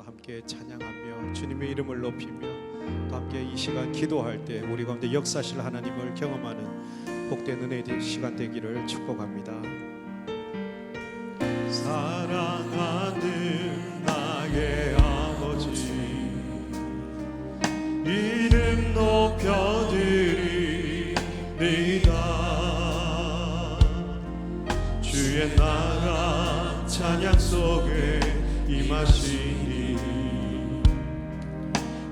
함께 찬양하며 주님의 이름을 높이며 또 함께 이 시간 기도할 때 우리 가운데 역사실 하나님을 경험하는 복된 은혜의 시간 되기를 축복합니다. 사랑하는 나의 아버지, 이름 높여드리리다. 주의 나라 찬양 속에 임하시니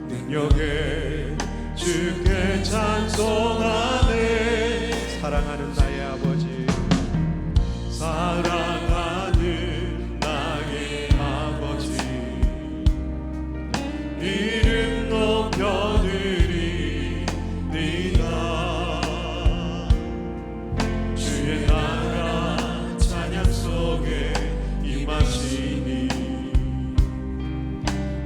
능력에 주께 찬송하네. 사랑하는 나의 아버지, 사랑하는 나의 아버지, 이름 높여드리리다. 주의 나라 찬양 속에 임하시니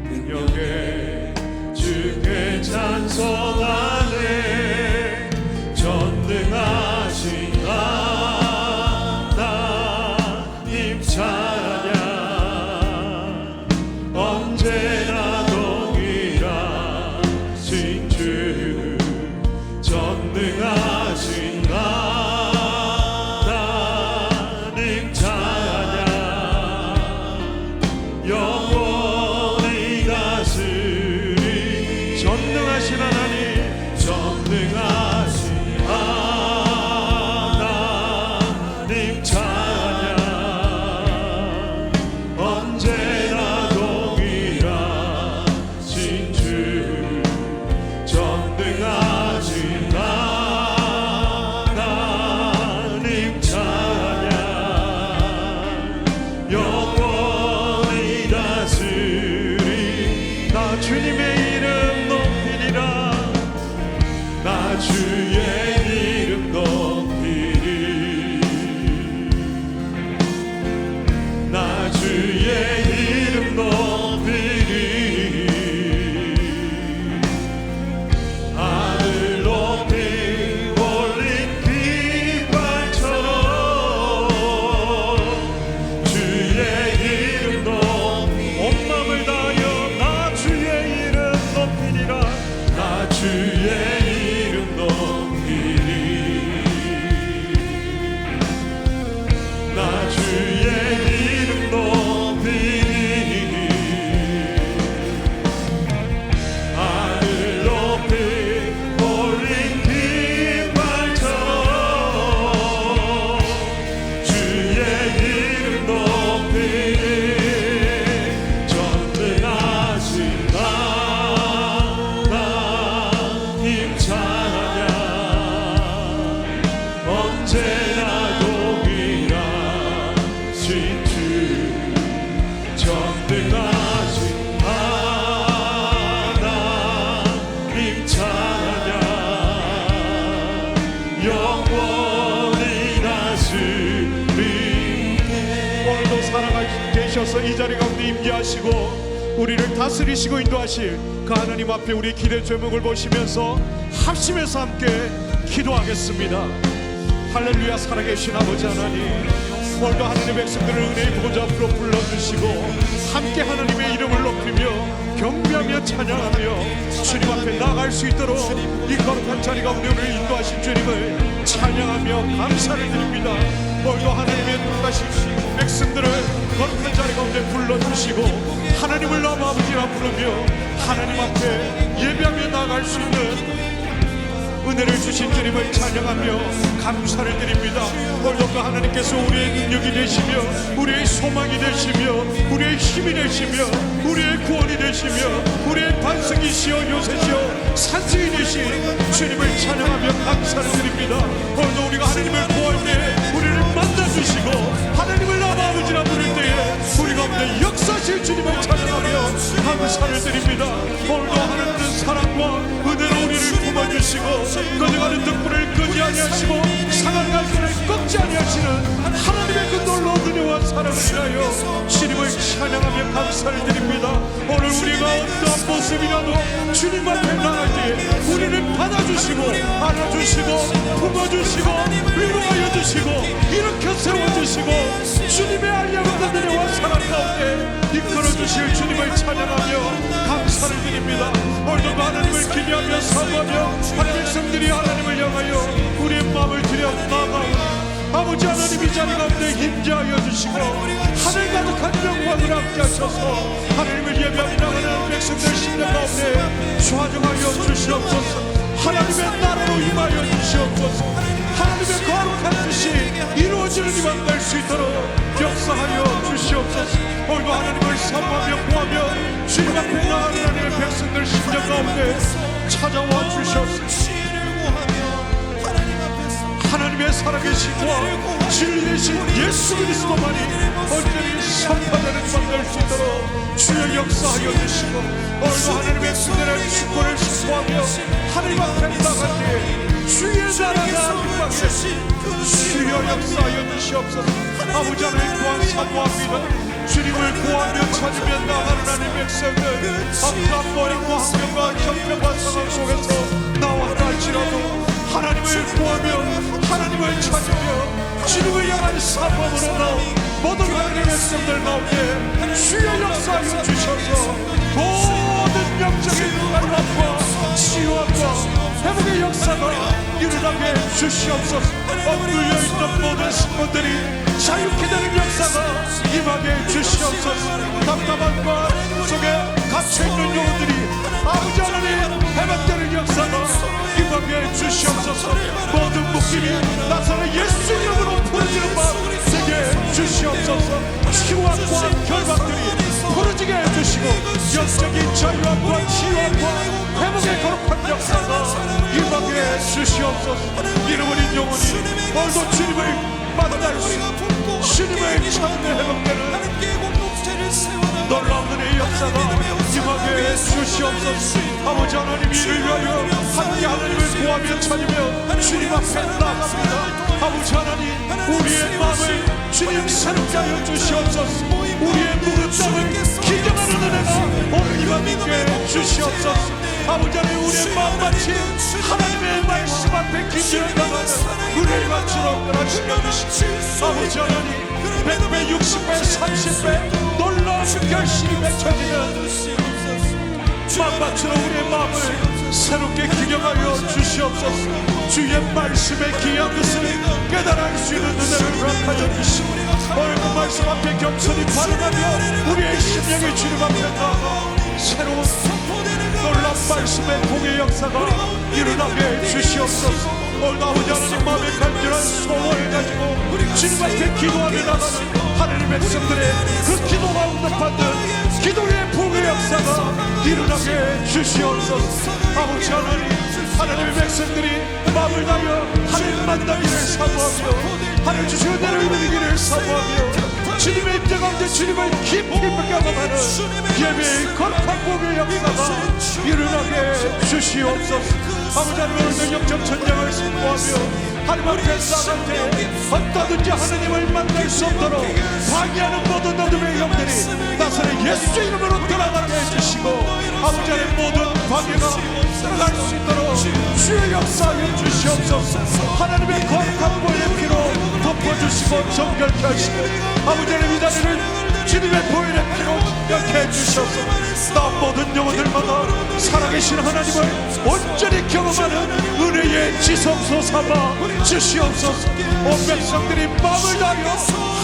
능력에 주께 찬송하네. 전능하신 하나님 찬양 언제나 동일하신 주. 전능하신 하나님 찬양 영원히 다스리. 전능하신 하나님, 전능하신 하나님 찬양 언제나 동일하신 주. 전능하신 하나님 찬양 영원히 다스리. 나 주님의 이름 높이리라. 나 주의 이름 높이리. 나 주의 이름 높이리. 하늘 높이 올린 깃발처럼 주의 이름 높이 온 마음을 다하여 나 주의 이름 높이리라. 나 주의 이름 높이리. 나 주의 이름 높이리. 하늘 높이 올린 깃발처럼 주의 이름 높이리. 전능하신 하나님 찬양 언제나 동일하신 주. 전능하신 하나님 찬양 영원히 다스리네. 오늘도 살아계셔서 이 자리 가운데 임재하시고 우리를 다스리시고 인도하실 그 하나님 앞에 우리 기대 제목을 보시면서 합심해서 함께 기도하겠습니다. 할렐루야. 살아계신 아버지 하나님, 오늘도 하나님의 백성들을 은혜의 보좌 앞으로 불러주시고 함께 하나님의 이름을 높이며 경배하며 찬양하며 주님 앞에 나아갈 수 있도록 이 거룩한 자리 가운데 우리를 인도하신 주님을 찬양하며 감사를 드립니다. 오늘도 하나님의 뜻하신 백성들을 거룩한 자리 가운데 불러주시고 하나님을 나무 아버지라 부르며 하나님 앞에 예배하며 나아갈 수 있는 은혜를 주신 주님을 찬양하며 감사를 드립니다. 오늘도 그 하나님께서 우리의 능력이 되시며 우리의 소망이 되시며 우리의 힘이 되시며 우리의 구원이 되시며 우리의 반석이시여 요새시여 산성이 되신 주님을 찬양하며 감사를 드립니다. 오늘도 우리가 하나님을 구할 때 우리를 만나주시고 하나님을 나와 아버지라 부를 때에 우리 가운데 역사하실 주님을 찬양하며 감사를 드립니다. 오늘도 하나님은 사랑과 은혜로 우리를 품어주시고 거듭하는 등불을 끄지 아니하시고 상한 갈대를 꺾지 아니하시는 하나님의 그 놀라운 은혜와 사랑을 인하여 주님을 찬양하며 감사를 드립니다. 오늘 우리가 어떠한 모습 모습이라도 주님 앞에 나갈 때 우리를 받아주시고 안아주시고 품어주시고 위로하여 주시고 일으켜 세워주시고 주님의 알량한 은혜와 사랑 가운데 이끌어주실 주님을 찬양하며 감사를 드립니다. 오늘도 하나님을 기대하며 사모하며 하나님의 백성들이 하나님을 향하여 우리의 마음을 들여 나아가오니 아버지 하나님 이 자리 가운데 임재하여 주시고 하늘 가득한 영광을 함께 하셔서 하나님을 예배하며 나가는 백성들 심령 가운데 좌정하여 주시옵소서. 하나님의 나라로 임하여 주시옵소서. 하나님의 거룩한 뜻이 이루어지는 이만 될 수 있도록 역사하여 주시옵소서. 오늘도 하나님을 사모하며 구하며 주님 앞에 나가는 하나님의 백성들 심령 가운데 찾아와 주시옵소서. 하나님의 살아계시고 진리 되신 예수 그리스도만이 온전히 선포되는 이만 될 수 있도록 주여 역사하여 주시고 오늘도 하나님의 백성들의 축복을 선포하며 하나님 앞에 나갈 때 주의 나라가 임하게 주여 역사하여 주시옵소서. 아버지 하나님 또한 사모합니다. 주님을 구하며 찾으며 나가는 하나님의 백성들 악한 머리과 환경과 형편과 상황 속에서 나왔다 할지라도 하나님을 구하며 하나님을 찾으며 주님을 향한 사모함으로 나온 모든 하나님의 백성들 가운데 주여 역사하여 주셔서 모든 영적인 반란과 치유함과 회복의 역사가 일어나게 주시옵소서. 엎드려 있던 모든 신분들이 자유케 되는 역사가 임하게 주시옵소서. 답답한 것 속에 갇혀있는 영혼들이 아버지 하나님 회복되는 역사가 임하게 주시옵소서. 모든 묶임이 나사렛 예수 이름으로 풀어지는 바 되게 주시옵소서. 치유함과 결박들이 풀어지게 해주시고 영적인 자유함과 치유함과 회복의 거룩한 역사가 임하게 주시옵소서. 잃어버린 영혼이 오늘도 주님을 만날 수 있고 주님을 찾는 회복되는 놀라운 은혜의 역사가 임하게 주시옵소서. 아버지 하나님 이를 위하여 함께 하나님을 구하며 찾으며 주님 앞에 나갑니다. 아버지 하나님 우리의 마음을 주님 새롭게 하여 주시옵소서. 우리의 묵은 땅을 기경하는 은혜가 오늘 임하게 주시옵소서. 아버지 하나님 우리의 마음같이 하나님의 말씀 앞에 기준을 당하는 은혜의 밭으로 끌어주시며 주시옵소서. 아버지 하나님 100배 60배 30배 놀라운 결실이 맺혀지는 마음밭으로 우리의 마음을 새롭게 기경하여 주시옵소서. 주의 말씀의 귀한 것을 깨달을 수 있는 은혜를 허락하여 주시고 오늘 그 말씀 앞에 겸손히 반응하며 우리의 심령의 주님 앞에 나아가 새로운 놀라운 말씀의 복의 역사가 일어나게 주시옵소서. 오늘 아버지 하나님 마음에 간절한 소원을 가지고 주님 앞에 기도하며 나가는 하나님 백성들의 그 기도가 응답받는 기도의 복의 역사가 일어나게 주시옵소서. 아버지 하나님의 백성들이 마음을 다하여 하나님 만나기를 사모하며 하나님 주신 은혜를 누리기를 사모하며 주님의 입장 가운데 주님을 깊이 경험하는 예배의 거룩한 복의 역사가 일어나게 주시옵소서. 아버지 하나님 오늘도 영적 전쟁을 선포하며 하나님 앞에 나갈 때 어떠든지 하나님을 만날 수 없도록 방해하는 모든 어둠의 영들이 나사렛 예수 이름으로 돌아가게 해주시고 아버지 하나님 모든 방해가 들어갈 수 있도록 주의 역사하여 주시옵소서. 하나님의 거룩한 보혈의 피로 덮어주시고 정결케 하시고 아버지 하나님 이 자리를 주님의 보혈의 피로 정결케 해주셔서 나 모든 영혼들마다 살아계신 하나님을 온전히 경험하는 은혜의 지성소 삼아 주시옵소서. 온 백성들이 마음을 다하여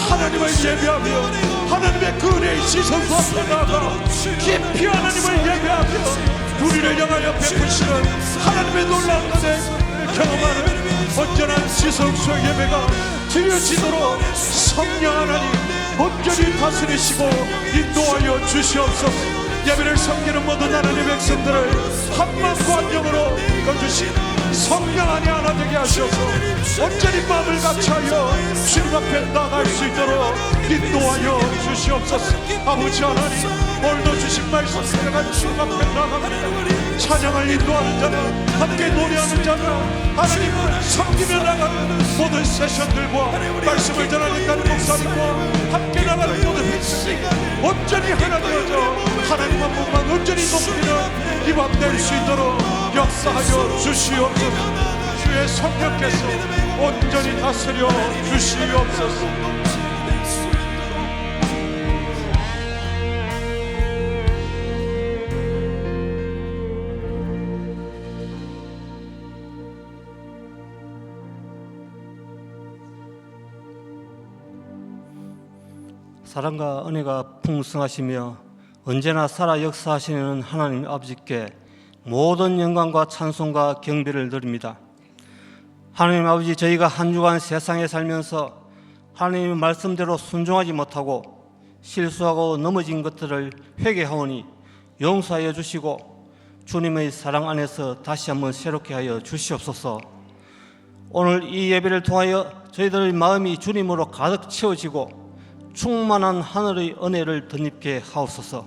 하나님을 예배하며 하나님의 그 은혜의 지성소 앞에 나아가 깊이 하나님을 예배하며 우리를 향하여 베푸시는 하나님의 놀라운 은혜 경험하는 온전한 지성소 예배가 드려지도록 성령 하나님 온전히 다스리시고 인도하여 주시옵소서. 예배를 섬기는 모든 하나님의 백성들을 한마음과 한 영으로 이끌어주신 성령 안에 하나 되게 하셔서 온전히 마음을 같이하여 주님 앞에 나갈 수 있도록 인도하여 주시옵소서. 아버지 하나님 오늘도 주신 말씀 내가 주님 앞에 나갑니다. 찬양을 인도하는 자는 함께 노래하는 자는 하나님을 섬기며 나가는 모든 세션들과 말씀을 전하는 각 목사님과 함께 나가는 모든 백성이 온전히 하나 되어져 하나님 한 분만 온전히 높이는 이 밤 될 수 있도록 역사하여 주시옵소서. 주의 성령께서 온전히 다스려 주시옵소서. 사랑과 은혜가 풍성하시며 언제나 살아 역사하시는 하나님 아버지께 모든 영광과 찬송과 경배를 드립니다. 하나님 아버지, 저희가 한 주간 세상에 살면서 하나님의 말씀대로 순종하지 못하고 실수하고 넘어진 것들을 회개하오니 용서하여 주시고 주님의 사랑 안에서 다시 한번 새롭게 하여 주시옵소서. 오늘 이 예배를 통하여 저희들의 마음이 주님으로 가득 채워지고 충만한 하늘의 은혜를 덧입게 하옵소서.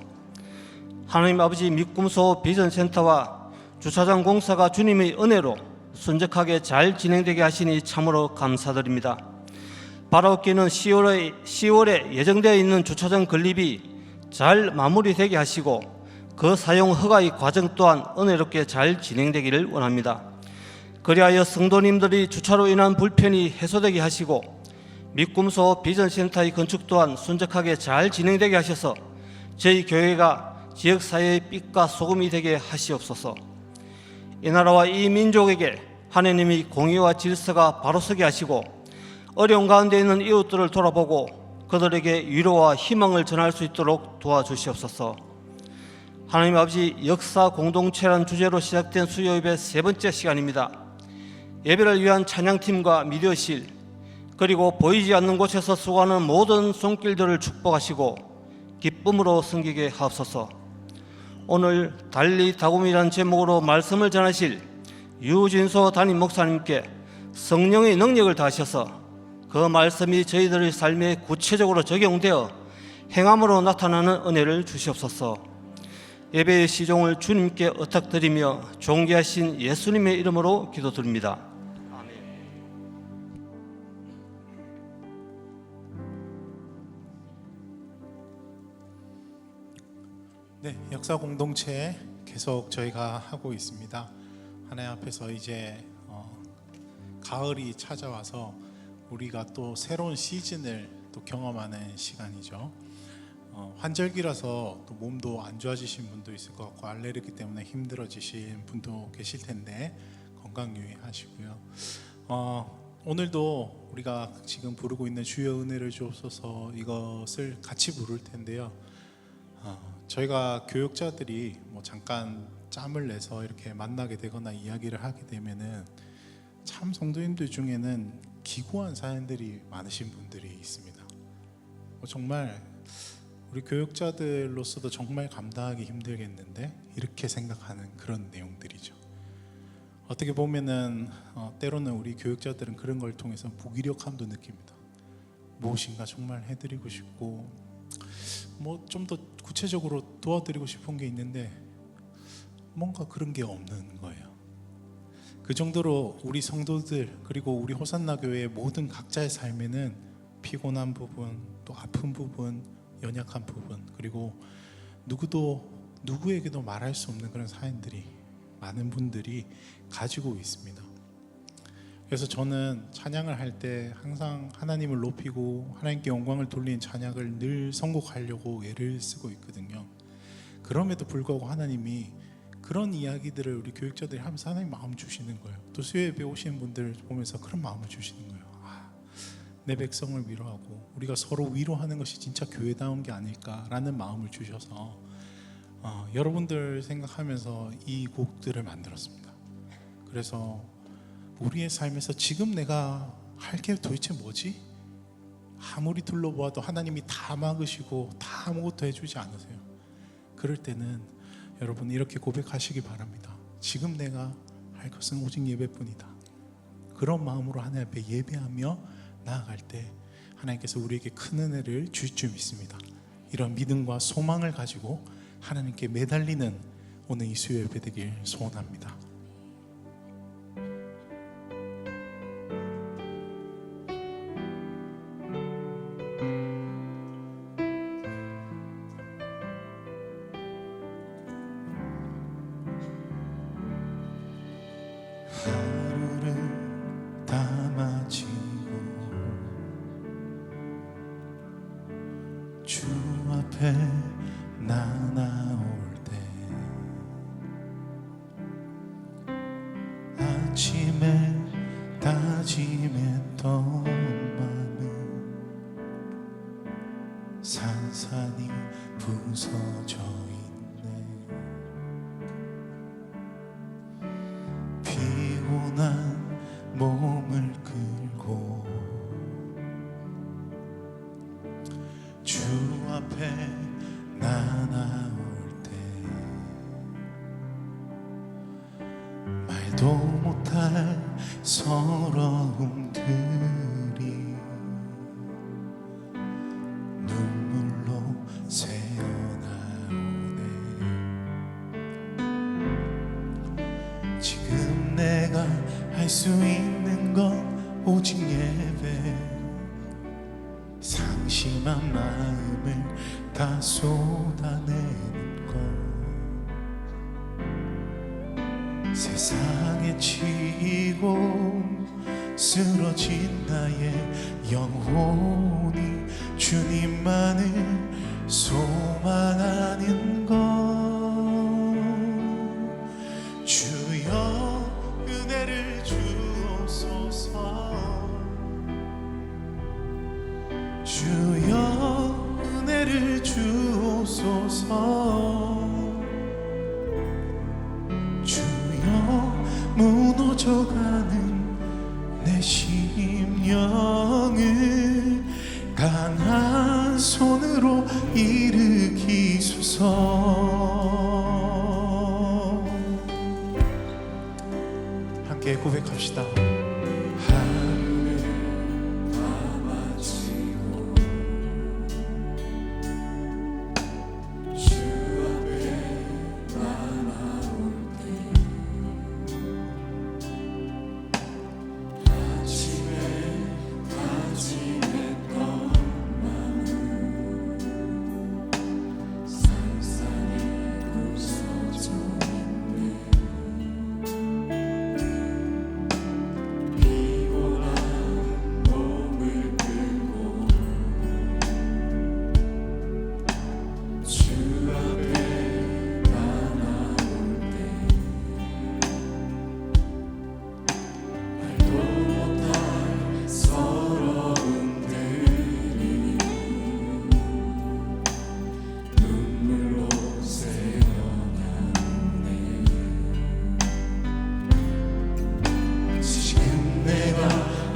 하나님 아버지, 밑꿈소 비전센터와 주차장 공사가 주님의 은혜로 순적하게 잘 진행되게 하시니 참으로 감사드립니다. 바라옵기는 10월에 예정되어 있는 주차장 건립이 잘 마무리되게 하시고 그 사용 허가의 과정 또한 은혜롭게 잘 진행되기를 원합니다. 그리하여 성도님들이 주차로 인한 불편이 해소되게 하시고 밑꿈소 비전센터의 건축 또한 순적하게 잘 진행되게 하셔서 저희 교회가 지역사회의 빛과 소금이 되게 하시옵소서. 이 나라와 이 민족에게 하나님의 공의와 질서가 바로 서게 하시고 어려운 가운데 있는 이웃들을 돌아보고 그들에게 위로와 희망을 전할 수 있도록 도와주시옵소서. 하나님 아버지, 역사 공동체란 주제로 시작된 수요 예배 세 번째 시간입니다. 예배를 위한 찬양팀과 미디어실 그리고 보이지 않는 곳에서 수고하는 모든 손길들을 축복하시고 기쁨으로 섬기게 하옵소서. 오늘 달리 다굼이라는 제목으로 말씀을 전하실 유진소 담임 목사님께 성령의 능력을 다하셔서 그 말씀이 저희들의 삶에 구체적으로 적용되어 행함으로 나타나는 은혜를 주시옵소서. 예배의 시종을 주님께 의탁드리며 존귀하신 예수님의 이름으로 기도드립니다. 네, 역사 공동체 계속 저희가 하고 있습니다. 하나님 앞에서 이제 가을이 찾아와서 우리가 또 새로운 시즌을 또 경험하는 시간이죠. 환절기라서 또 몸도 안 좋아지신 분도 있을 것 같고 알레르기 때문에 힘들어지신 분도 계실 텐데 건강 유의하시고요. 오늘도 우리가 지금 부르고 있는 주여 은혜를 주옵소서 이것을 같이 부를 텐데요. 저희가 교육자들이 뭐 잠깐 짬을 내서 이렇게 만나게 되거나 이야기를 하게 되면은 참 성도님들 중에는 기구한 사연들이 많으신 분들이 있습니다. 정말 우리 교육자들로서도 정말 감당하기 힘들겠는데 이렇게 생각하는 그런 내용들이죠. 어떻게 보면은 때로는 우리 교육자들은 그런 걸 통해서 무기력함도 느낍니다. 무엇인가 정말 해드리고 싶고 뭐 좀 더 구체적으로 도와드리고 싶은 게 있는데 뭔가 그런 게 없는 거예요. 그 정도로 우리 성도들 그리고 우리 호산나 교회의 모든 각자의 삶에는 피곤한 부분, 또 아픈 부분, 연약한 부분, 그리고 누구에게도 말할 수 없는 그런 사연들이 많은 분들이 가지고 있습니다. 그래서 저는 찬양을 할 때 항상 하나님을 높이고 하나님께 영광을 돌리는 찬양을 늘 선곡하려고 애를 쓰고 있거든요. 그럼에도 불구하고 하나님이 그런 이야기들을 우리 교육자들이 하면서 하나님 마음 주시는 거예요. 또 수요예배 오시는 분들 보면서 그런 마음을 주시는 거예요. 내 백성을 위로하고 우리가 서로 위로하는 것이 진짜 교회다운 게 아닐까라는 마음을 주셔서 여러분들 생각하면서 이 곡들을 만들었습니다. 그래서 우리의 삶에서 지금 내가 할 게 도대체 뭐지? 아무리 둘러보아도 하나님이 다 막으시고 다 아무것도 해주지 않으세요. 그럴 때는 여러분 이렇게 고백하시기 바랍니다. 지금 내가 할 것은 오직 예배뿐이다. 그런 마음으로 하나님 앞에 예배하며 나아갈 때 하나님께서 우리에게 큰 은혜를 주실 줄 믿습니다. 이런 믿음과 소망을 가지고 하나님께 매달리는 오늘 이 수요 예배 되길 소원합니다. 하루를 다 마치고 주 앞에 나 나올 때 아침에 다짐했던 마음은 산산이 부서져 있네. 피곤한 몸을 끌고 주 앞에 나 나올 때 말도 못할 서러움들이 눈물로 새어나오네. 지금 내가 할 수 있는 건 오직 예배. 상심한 마음을 다 쏟아내는 것. 세상에 치이고 쓰러진 나의 영혼이 주님만을 소망하는 것. 주여 은혜를 주옵소서. 주여 은혜를 주옵소서. 주여 무너져가는 내 심령을 강한 손으로 일으키소서. 함께 고백합시다.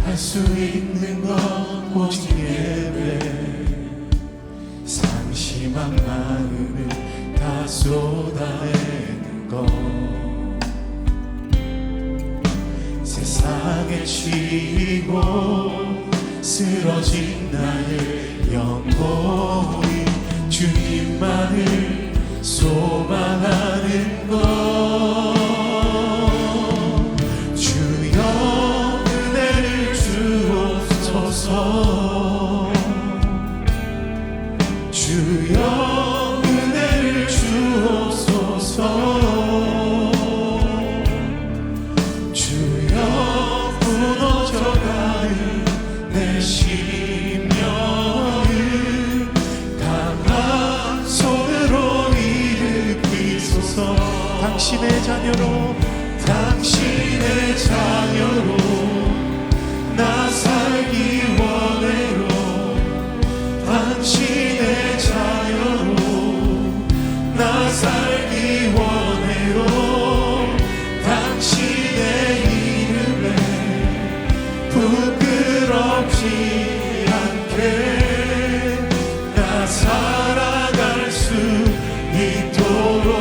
할 수 있는 건 오직 예배. 상심한 마음을 다 쏟아내는 것. 세상에 치이고 쓰러진 나의 영혼이 주님만을 소망하는 것. 주여 은혜를 주옵소서. 주여 무너져가는 내 심령을 강한 손으로 일으키소서. 당신의 자녀로 당신의 자녀로 나 살기 원해요. 당신의 자녀로 나 살기 원해요. 당신의 이름에 부끄럽지 않게 나 살아갈 수 있도록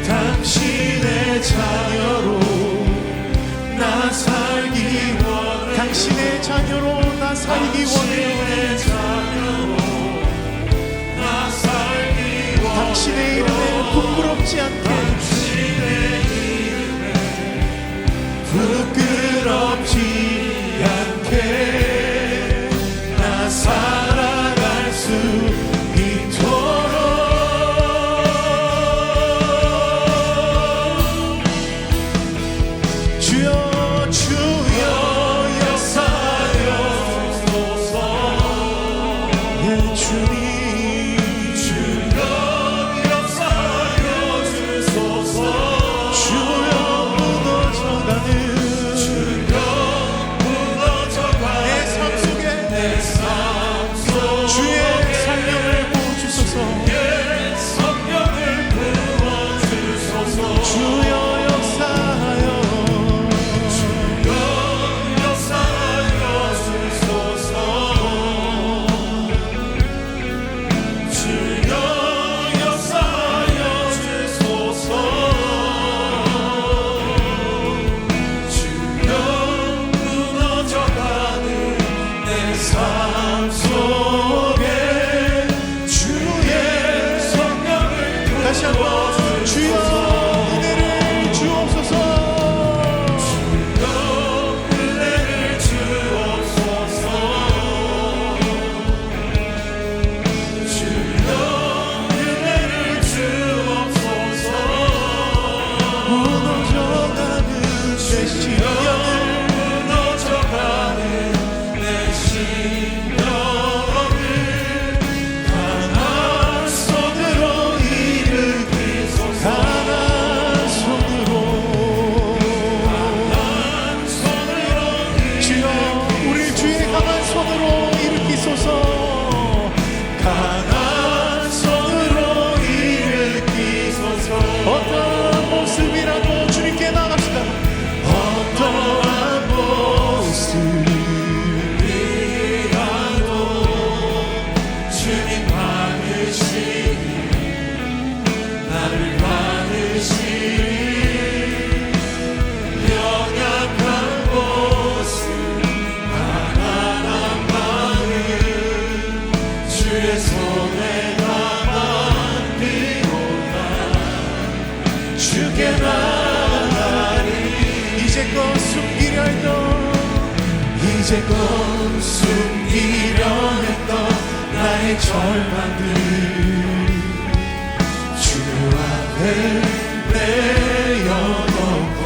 당신의 자녀로 나 살기 원해. 당신의 자녀로 나 살기 원해. 당신의 이름 부끄럽지 않게 부끄럽지 않게 나 살아갈 수 있도록 주여 주여 역사하여소서 예 주님 주여 역사하여주소서 주여 무너져가는 내 삶 속에 주의 성령을 부어주소서 주여 역사하여 다시 한번 주여 은혜를 주옵소서 무너져가는 내 심령을 강한 손으로 주여 우리 주의 강한 손으로 일으키소서 강한 손으로 일으키소서 어떠한 모습이라도 주님께 나갑시다 어떠한 모습이라도 주님 받으시니 나를 받으시니 연약한 모습 가난한 마음 주의 손에다 맡기고나 주께 나가리 이제껏 숨기려 했던 이제껏 숨기려 했던 나의 절망들 주 앞에 내려놓고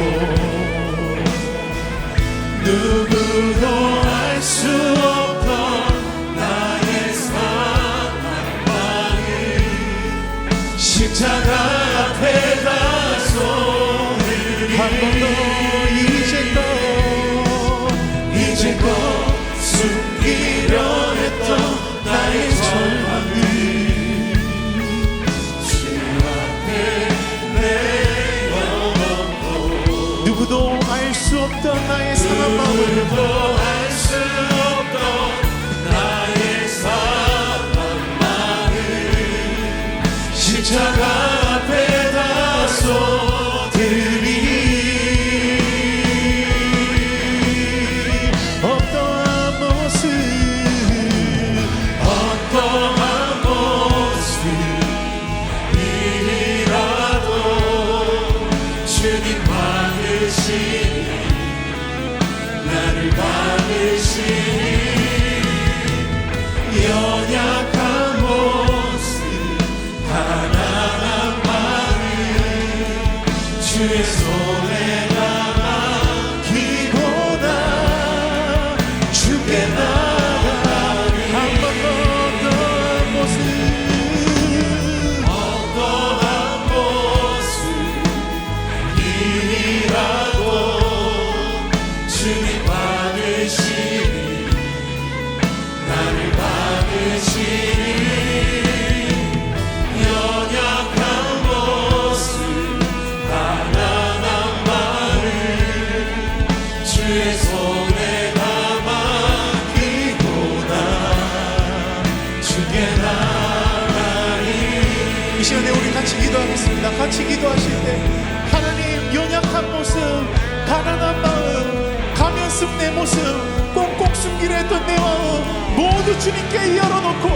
누구도 알 수 없던 나의 상황을 십자가 앞에다 한 번 더 이제껏 숨기려 했던 나의 절망을 주 앞에 내려놓고 누구도 알 수 없던 나의 상한 마음을 누구도 알 수 없던 나의 상한 마음을 십자가 앞에다 쏟으리 어떠한 모습 모습이라도 주님 받으시니 나를 받으시니 연약한 모습 가난한 마음 주의 손에다 맡기고나 주께 나가리 한 번 더 어떠한 모습 어떠한 모습이라도 주님 받으시니 나를 받으시니 연약한 모습 가난한 마음 주의 손에다 맡기고나 주께 나가리 이 시간에 우리 같이 기도하겠습니다. 같이 기도하실 때 하나님 연약한 모습 가난한 마음 가면습 내 모습 꽁꽁 숨기려 했던 내 마음 모두 주님께 열어놓고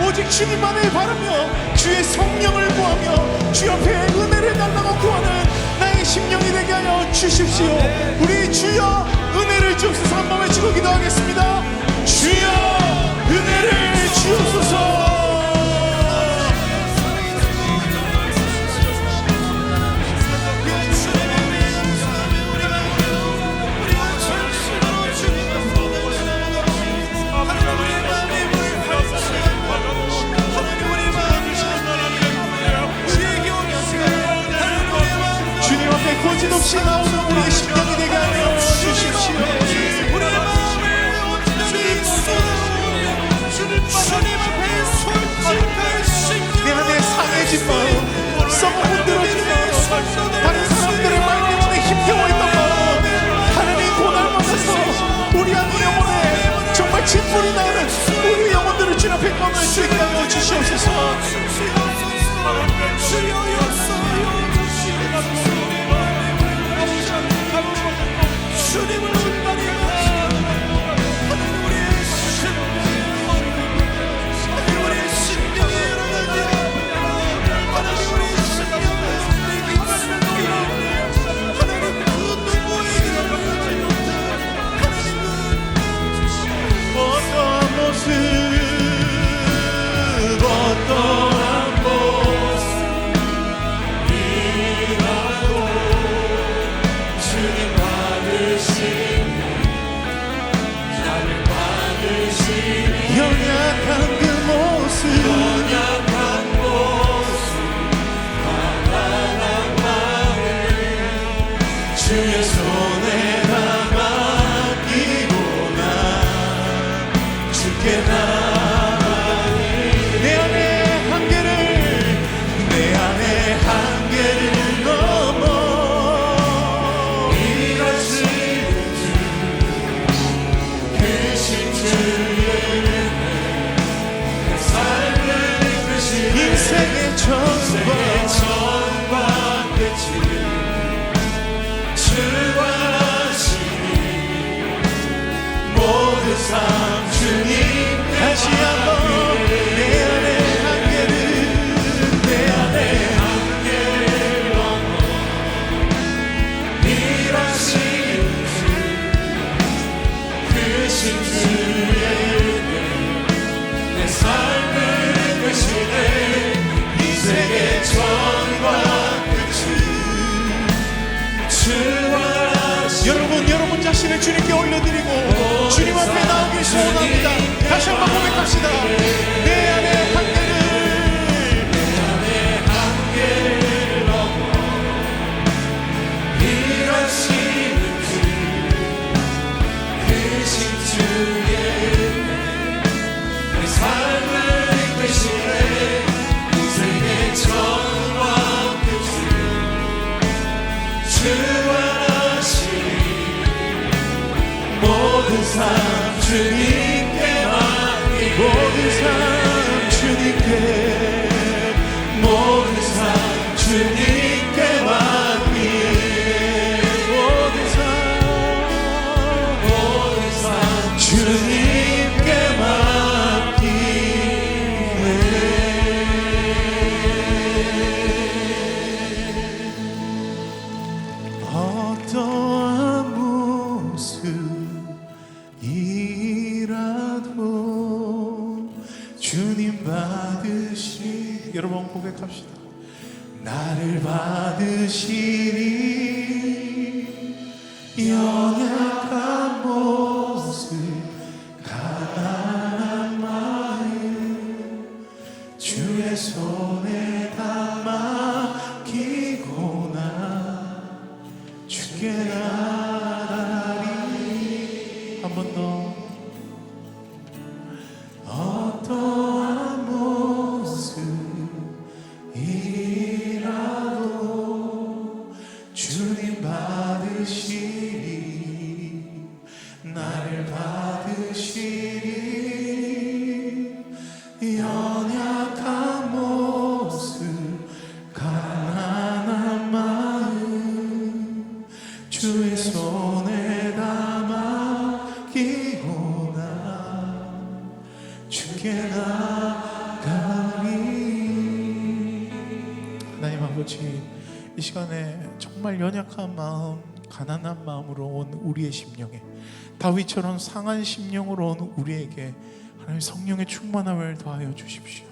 오직 주님만을 바라며 주의 성령을 구하며 주 옆에 은혜를 달라고 구하는 나의 심령이 되게 하여 주십시오. 우리 주여 은혜를 주옵소서. 한번 외치고 기도하겠습니다. 주여 은혜를 주옵소서. 주님 앞에 거짓없이 나오는 우리의 심령이 되게 하여 주십시오. 내 안에 상해진 마음, 썩어 문드러진 마음, 다른 사람들의 말 때문에 힘겨워했던 마음, 하나님 고날마다서 우리 안의 영혼에 정말 진물이 나는 우리 영혼들을 주님 앞에 꺼낼 수 있게 하여 주시옵소서. 주님을 온전히 어떠한 모습 어떠한 모습이라도 주님 받으시니 나를 받으시니 연약한 그 모습 연약한 모습 가난한 마음 주의 손에 내 안의 한계를 넘어 일하시는 크신 주의 내 삶을 이끄시는 인생의 전과 끝을 주관하시니 모든 삶 주님 다시 한번 내 안의 한계를 넘어 일하시는 주 크신 주의 은혜 내 삶을 이끄시네 인생의 전과 끝을 주관하시네 여러분 자신을 주님께 올려드리고 주님 앞에 나오길 소원합니다. 다시 한번 고백합시다. 내 안의 한계를 넘어 일하시는 주 크신 주의 은혜 내 삶을 이끄시네 인생의 전과 끝을 주관하시니 모든 삶 주님께 맡기네 모든 삶 주님께 모든 삶 주님께 맡기네 모든 삶 주님께 맡기네 어떠한 이라도 주님 받으시 여러분 고백합시다. 나를 받으시니 연약한 모습 가난한 마음 주의 손에 다 맡기고나 주께 나가리 한 번 더 어떠한 모습이라도 주님 받으시니 나 아버지, 이 시간에 정말 연약한 마음, 가난한 마음으로 온 우리의 심령에, 다윗처럼 상한 심령으로 온 우리에게 하나님 성령의 충만함을 더하여 주십시오.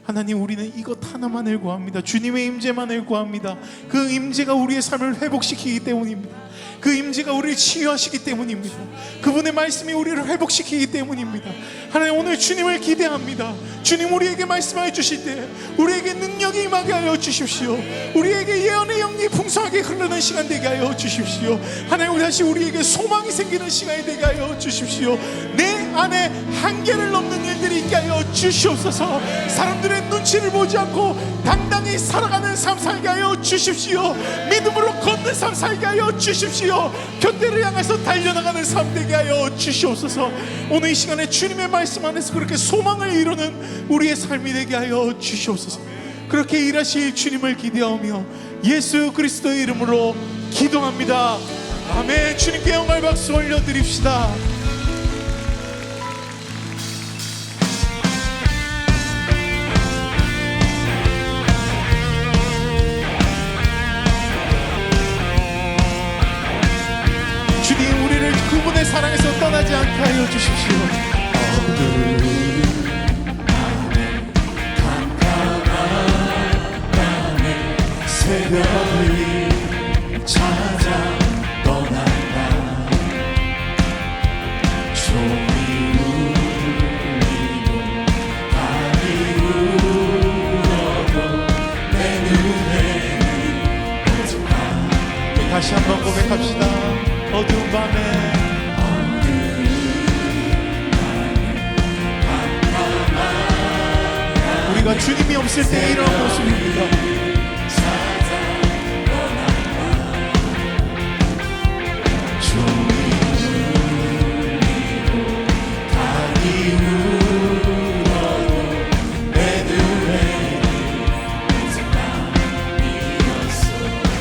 하나님, 우리는 이것 하나만을 구합니다. 주님의 임재만을 구합니다. 그 임재가 우리의 삶을 회복시키기 때문입니다. 그 임재가 우리를 치유하시기 때문입니다. 그분의 말씀이 우리를 회복시키기 때문입니다. 하나님, 오늘 주님을 기대합니다. 주님, 우리에게 말씀하여 주실 때 우리에게 능력이 임하게 하여 주십시오. 우리에게 예언의 영이 풍성하게 흐르는 시간 되게 하여 주십시오. 하나님, 다시 우리에게 소망이 생기는 시간이 되게 하여 주십시오. 내 안에 한계를 넘는 일들이 있게 하여 주시옵소서. 사람들의 눈치를 보지 않고 당당히 살아가는 삶 살게 하여 주십시오. 믿음으로 걷는 삶 살게 하여 주십시오. 곁대를 향해서 달려나가는 삶 되게 하여 주시옵소서. 오늘 이 시간에 주님의 말씀 안에서 그렇게 소망을 이루는 우리의 삶이 되게 하여 주시옵소서. 그렇게 일하실 주님을 기대하며 예수 그리스도의 이름으로 기도합니다. 아멘. 주님께 영광 박수 올려드립시다. 주님, 우리를 그분의 사랑에서 떠나지 않게 하여 주십시오. 새벽을 찾아 떠난다. 종이 울리고 달이 울어도 내 눈에는 오직 밤. 다시 한번 고백합시다. 어두운 밤에 우리가 주님이 없을 때 이런 모습입니다.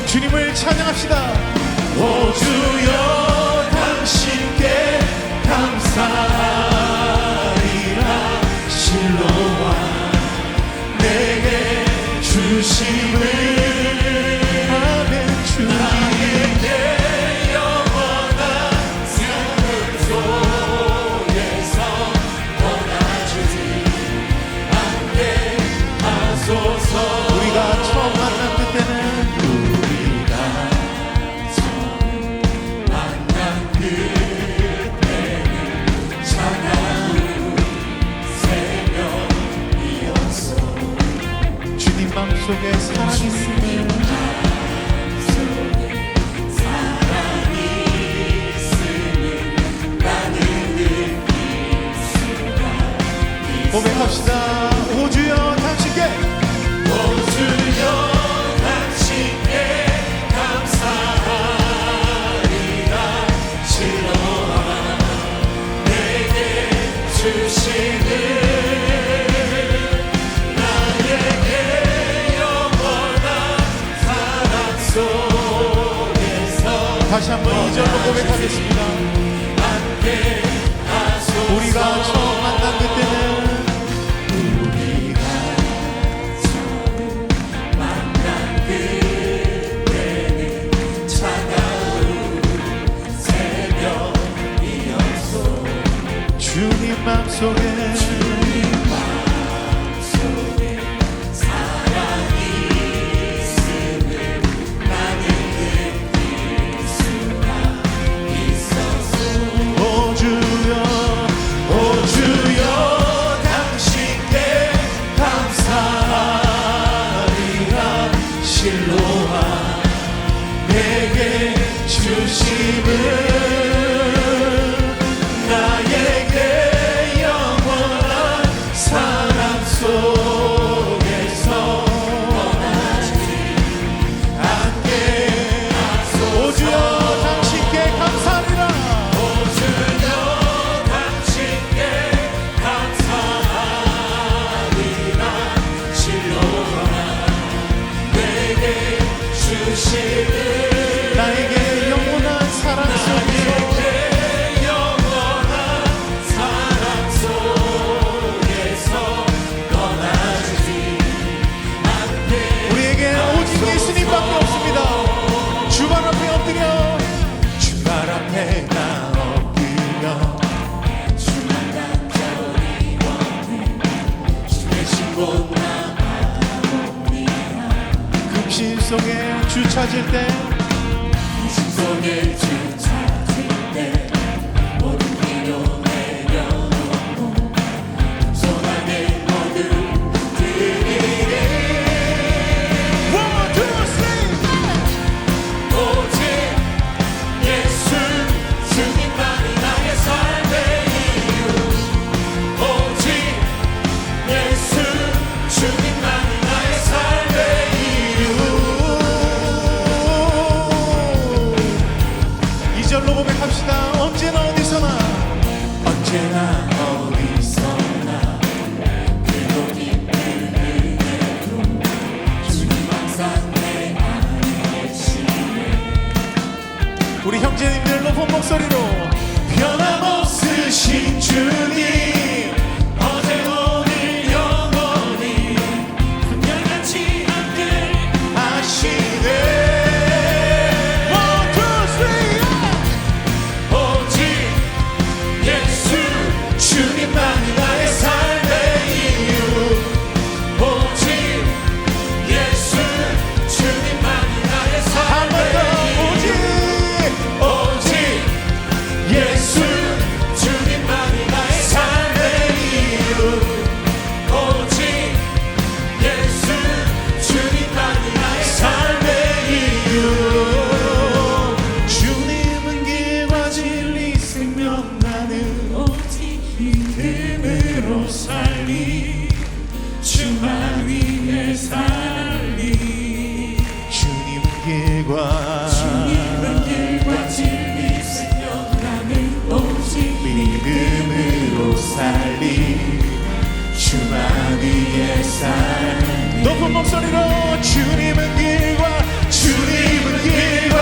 주님을 찬양합시다. 오 주여, 당신께 감사하리라. 실로와 내게 주심을. 아멘. 주님, 나에게 영원한 삶을 속에서 떠나주지 않게 하소서. 우리가 처음 만난 그때는 주님 마음속에 사랑이 있으면 고백합시다. 오 주여, 당신께 오 주여, 당신께 감사하리라. 실로와 내게 주시는 나에게 영원한 사랑 속에서 다시 한번 이 절로 고백하겠습니다. 함께 하소서. 우리가 처음 만난 그때는 주님 마음속에 사랑이 있음을 나는 느낄 수가 있어서. 오 주여, 오 주여, 당신께 감사하리라. 실로와 내게 주심을. 나에게 영원한 심속에 주 찾을 때 속에 주 찾을 때 모든 비로 내려놓고 겸손하게 모두 드리리 One, two, three. 오직 예수 주님만이 나의 삶의 이유 오직 예수 주님만이 나의 삶의 이유 2절로 고백합시다. 언제나 어디서나 언제나 어디서나 그도 깊은 은혜로 주님 항상 내 안에 계시네 우리 형제님들 높은 목소리로 변함없으신 주님 어제 오늘 영원히 한결같이 함께 하시네. One, two, three. 오직 예수 주님만이 나의 삶의 이유 오직 예수 주님만이 나의 삶의 이유 오직 예수 주님만이 나의 삶의 이유 오직 예수 주님만이 나의 삶의 이유 주님은 길과 진리 생명 나는 오직 믿음으로 살리 주만 위해 살리 주님은 길과 주님은 길과 진리 생명 나는 오직 믿음으로 살리 주만 위해 살리 높은 목소리로 주님은 길과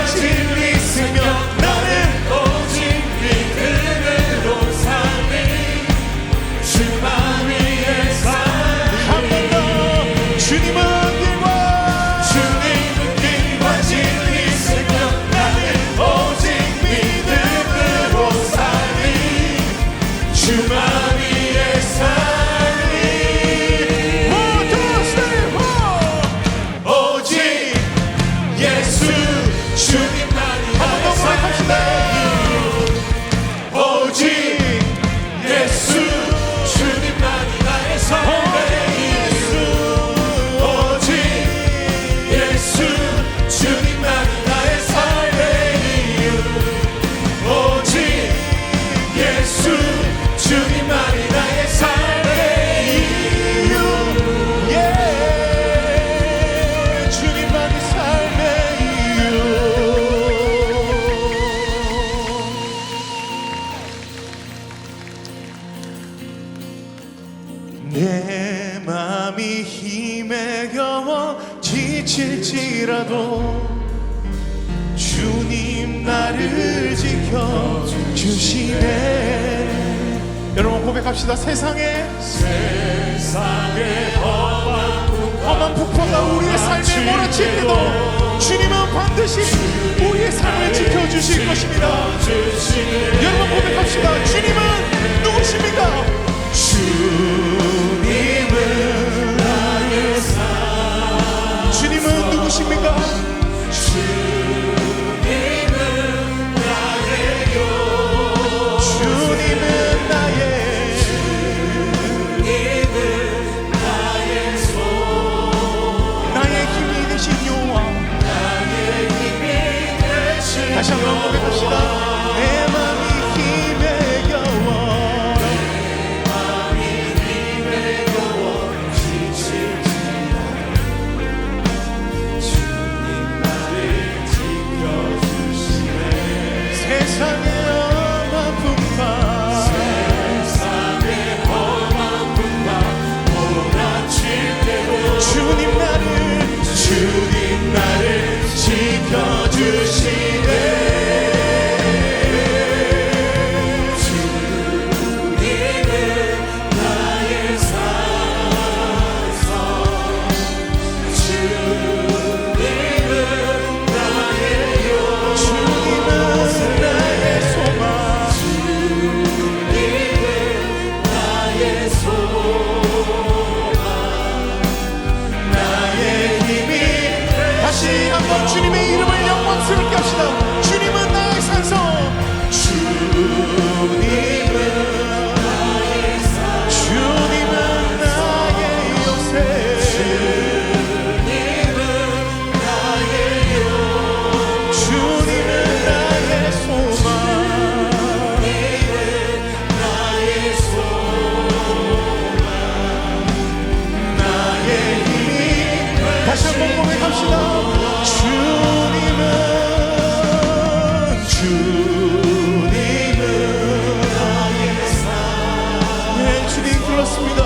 진리 생명 나는 오직 믿음으로 살리 주만 위해 살리 한 번 더 주님은 길과 진리 생명 나는 오직 믿음으로 살리 주만 위해 살리 One, two, three, four. 오직 예수 주님만이 나의 삶의 이유 오직 예수 주님만이 나의 삶의 이유 오직 예수 주님만이 나의 삶의 이유 오직 예수 주님만이 나의 삶의 이유 예, 주님만이 삶의 이유. 내 맘이 힘에 겨워 지칠지라도 주님 나를 지켜주시네. 여러분 고백합시다. 세상에 험한 폭포가 우리의 삶에 몰아치려도 주님은 반드시 우리의 삶을 지켜주실 것입니다. 여러분 고백합시다. 주님은 누구십니까? 주님은 나의 삶 주님은 누구십니까? 주님은 나의 요 주님은 나의 주님은 나의 손 나의 힘이 되신 여호와. 나의 힘이 되신 다시 한번 고백합시다. 내 맘이 힘에 겨워 지칠 다시 한번 주님의 이름을 영광스럽게 합시다. 주님은 나의 산성, 주님은 나의 요새, 주님은 나의 소망, 나의 힘이. 다시 한번 고백합시다. 주님은 네, 주님 그렇습니다.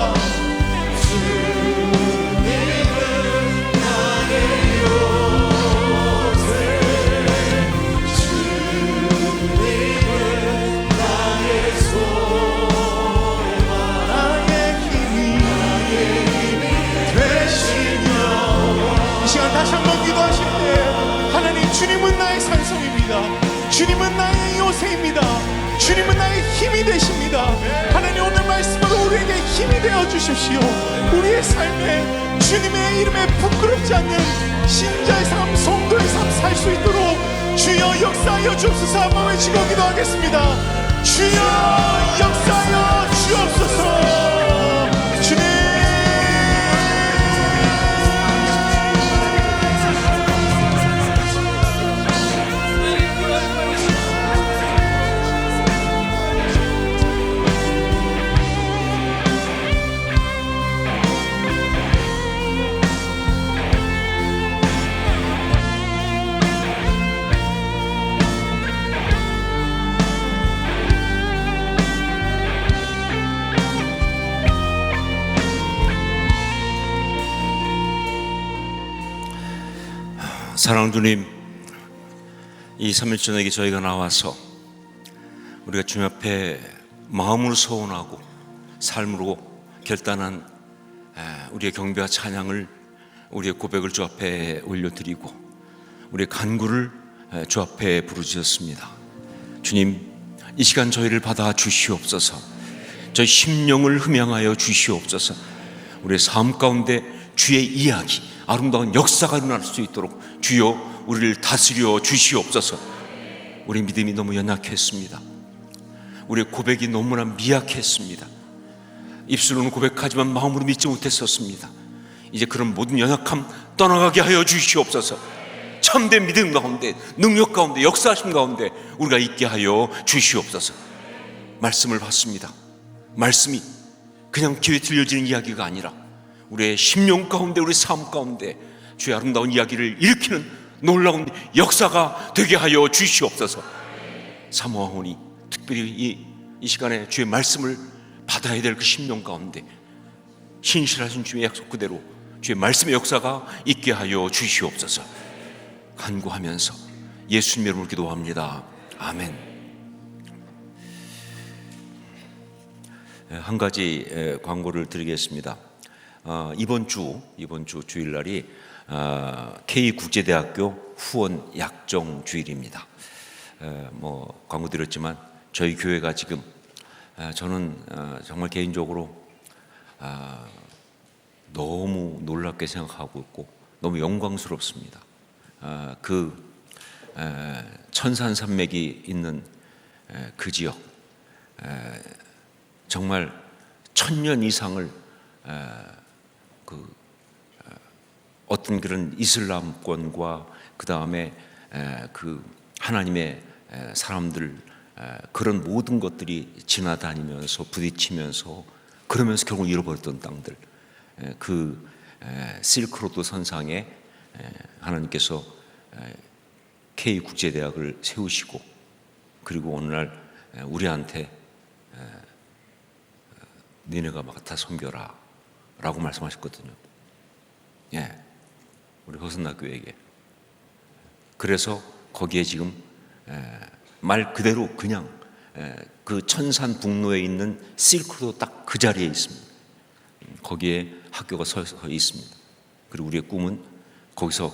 나의 힘이 되시며. 이 시간 다시 한번 기도하실 때 하나님, 주님은 나의 산성입니다. 주님은 나의 요새입니다. 주님은 나의 힘이 되십니다. 하나님, 오늘 말씀으로 우리에게 힘이 되어 주십시오. 우리의 삶에 주님의 이름에 부끄럽지 않는 신자의 삶, 성도의 삶 살 수 있도록 주여 역사하여 주옵소서. 한번 외치고 기도하겠습니다. 주여 역사하여 주옵소서. 주님, 사랑하는 주님, 이 3일 저녁에 저희가 나와서 우리가 주님 앞에 마음으로 소원하고 삶으로 결단한 우리의 경배와 찬양을, 우리의 고백을 주 앞에 올려드리고 우리의 간구를 주 앞에 부르짖었습니다. 주님, 이 시간 저희를 받아 주시옵소서. 저희 심령을 흠양하여 주시옵소서. 우리의 삶 가운데 주의 이야기, 아름다운 역사가 일어날 수 있도록 주여 우리를 다스려 주시옵소서. 우리 믿음이 너무 연약했습니다. 우리의 고백이 너무나 미약했습니다. 입술로는 고백하지만 마음으로 믿지 못했었습니다. 이제 그런 모든 연약함 떠나가게 하여 주시옵소서. 참된 믿음 가운데, 능력 가운데, 역사하심 가운데 우리가 있게 하여 주시옵소서. 말씀을 받습니다. 말씀이 그냥 귀에 들려지는 이야기가 아니라 우리의 심령 가운데, 우리 삶 가운데 주의 아름다운 이야기를 일으키는 놀라운 역사가 되게 하여 주시옵소서. 사모하오니 특별히 이 시간에 주의 말씀을 받아야 될 그 심령 가운데 신실하신 주의 약속 그대로 주의 말씀의 역사가 있게 하여 주시옵소서. 간구하면서 예수님의 이름으로 기도합니다. 아멘. 한 가지 광고를 드리겠습니다. 이번 주 주일날이 K국제대학교 후원 약정 주일입니다. 광고 드렸지만 저희 교회가 지금 저는 정말 개인적으로 너무 놀랍게 생각하고 있고 너무 영광스럽습니다. 그 천산산맥이 있는 그 지역, 정말 1000년 이상을 어떤 그런 이슬람권과 그 다음에 그 하나님의 사람들, 그런 모든 것들이 지나다니면서 부딪히면서 그러면서 결국 잃어버렸던 땅들, 그 실크로드 선상에 하나님께서 K국제대학을 세우시고 그리고 오늘날 우리한테 니네가 맡아 섬겨라 라고 말씀하셨거든요. 우리 허선나교회에게. 그래서 거기에 지금 말 그대로 그냥 그 천산 북로에 있는 실크로드 딱 그 자리에 있습니다. 거기에 학교가 서 있습니다. 그리고 우리의 꿈은 거기서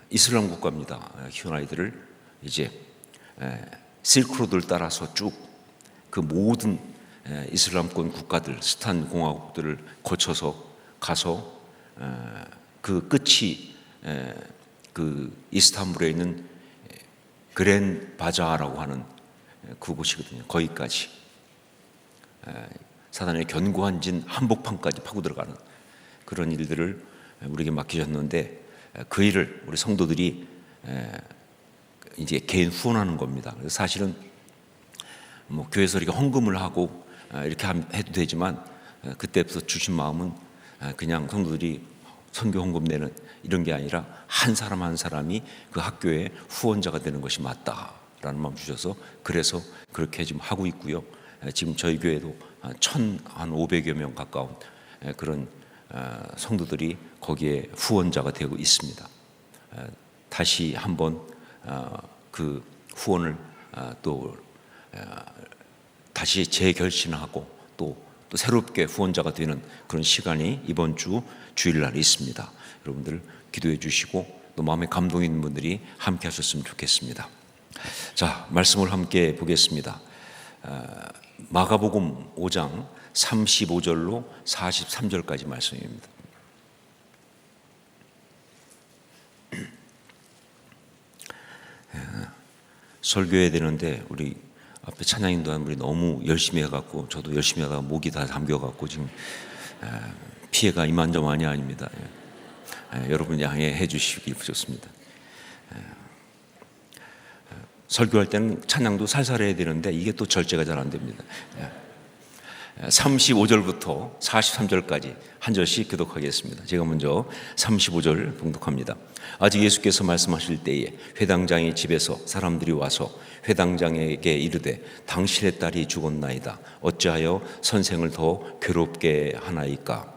이슬람 국가입니다. 키운 아이들을 이제 실크로드를 따라서 쭉 그 모든 이슬람권 국가들, 스탄 공화국들을 거쳐서 가서 그 끝이 그 이스탄불에 있는 그랜 바자라고 하는 그곳이거든요. 거기까지 사단의 견고한 진 한복판까지 파고 들어가는 그런 일들을 우리에게 맡기셨는데, 그 일을 우리 성도들이 이제 개인 후원하는 겁니다. 그래서 사실은 뭐 교회에서 이렇게 헌금을 하고 이렇게 해도 되지만, 그때부터 주신 마음은 그냥 성도들이 선교 헌금 내는 이런 게 아니라 한 사람 한 사람이 그 학교의 후원자가 되는 것이 맞다라는 마음 주셔서, 그래서 그렇게 지금 하고 있고요. 지금 저희 교회도 한 1,500여 명 가까운 그런 성도들이 거기에 후원자가 되고 있습니다. 다시 한번 그 후원을 또 다시 재결신하고 또 새롭게 후원자가 되는 그런 시간이 이번 주 주일날 있습니다. 여러분들 기도해 주시고 또 마음에 감동 있는 분들이 함께 하셨으면 좋겠습니다. 자, 말씀을 함께 보겠습니다. 마가복음 5장 35절로 43절까지 말씀입니다. 설교해야 되는데 우리 앞에 찬양인도한 우리 너무 열심히 해갖고, 저도 열심히 하다가 목이 다 잠겨갖고 지금 피해가 이만저만이 아닙니다. 여러분 양해해 주시기 좋습니다. 설교할 때는 찬양도 살살 해야 되는데 이게 또 절제가 잘 안 됩니다. 35절부터 43절까지 한 절씩 교독하겠습니다. 제가 먼저 35절 봉독합니다. 아직 예수께서 말씀하실 때에 회당장의 집에서 사람들이 와서 회당장에게 이르되 당신의 딸이 죽었나이다. 어찌하여 선생을 더 괴롭게 하나이까?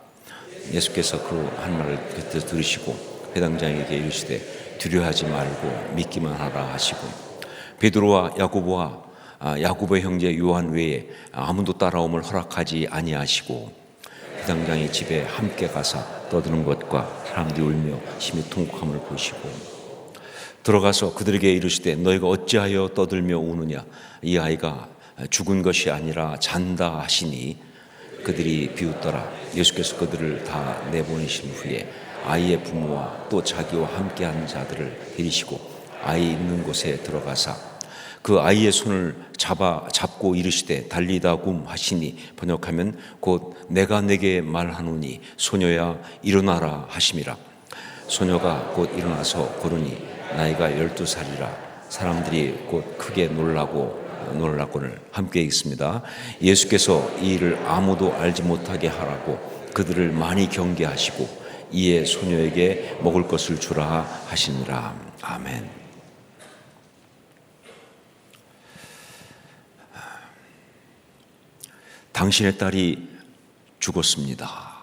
예수께서 그 한 말을 그때 들으시고 회당장에게 이르시되 두려워하지 말고 믿기만 하라 하시고, 베드로와 야고보의 형제 요한 외에 아무도 따라옴을 허락하지 아니하시고 회당장의 집에 함께 가사 떠드는 것과 사람들이 울며 심히 통곡함을 보시고 들어가서 그들에게 이르시되 너희가 어찌하여 떠들며 우느냐? 이 아이가 죽은 것이 아니라 잔다 하시니 그들이 비웃더라. 예수께서 그들을 다 내보내신 후에 아이의 부모와 또 자기와 함께한 자들을 데리시고 아이 있는 곳에 들어가사 그 아이의 손을 잡고 이르시되 달리다 굼 하시니 번역하면 곧 내가 내게 말하노니 소녀야 일어나라 하심이라. 소녀가 곧 일어나서 걸으니 나이가 12살이라. 사람들이 곧 크게 놀라고는 함께 있습니다. 예수께서 이 일을 아무도 알지 못하게 하라고 그들을 많이 경계하시고 이에 소녀에게 먹을 것을 주라 하시니라. 아멘. 당신의 딸이 죽었습니다.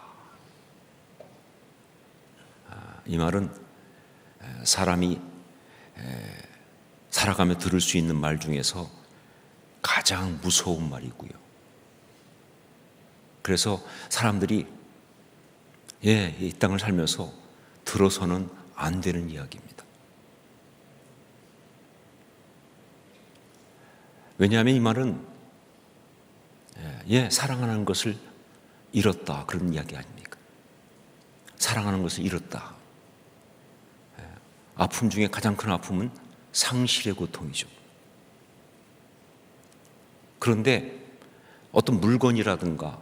이 말은 사람이 살아가며 들을 수 있는 말 중에서 가장 무서운 말이고요. 그래서 사람들이 이 땅을 살면서 들어서는 안 되는 이야기입니다. 왜냐하면 이 말은 사랑하는 것을 잃었다, 그런 이야기 아닙니까? 사랑하는 것을 잃었다. 아픔 중에 가장 큰 아픔은 상실의 고통이죠. 그런데 어떤 물건이라든가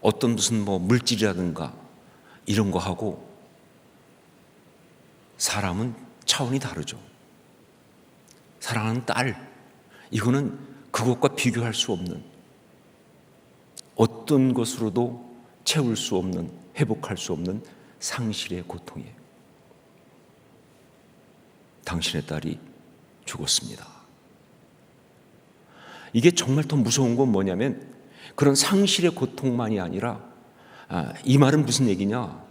어떤 무슨 물질이라든가 이런 거 하고 사람은 차원이 다르죠. 사랑하는 딸, 이거는 그것과 비교할 수 없는, 어떤 것으로도 채울 수 없는, 회복할 수 없는 상실의 고통이에요. 당신의 딸이 죽었습니다. 이게 정말 더 무서운 건 뭐냐면 그런 상실의 고통만이 아니라 이 말은 무슨 얘기냐?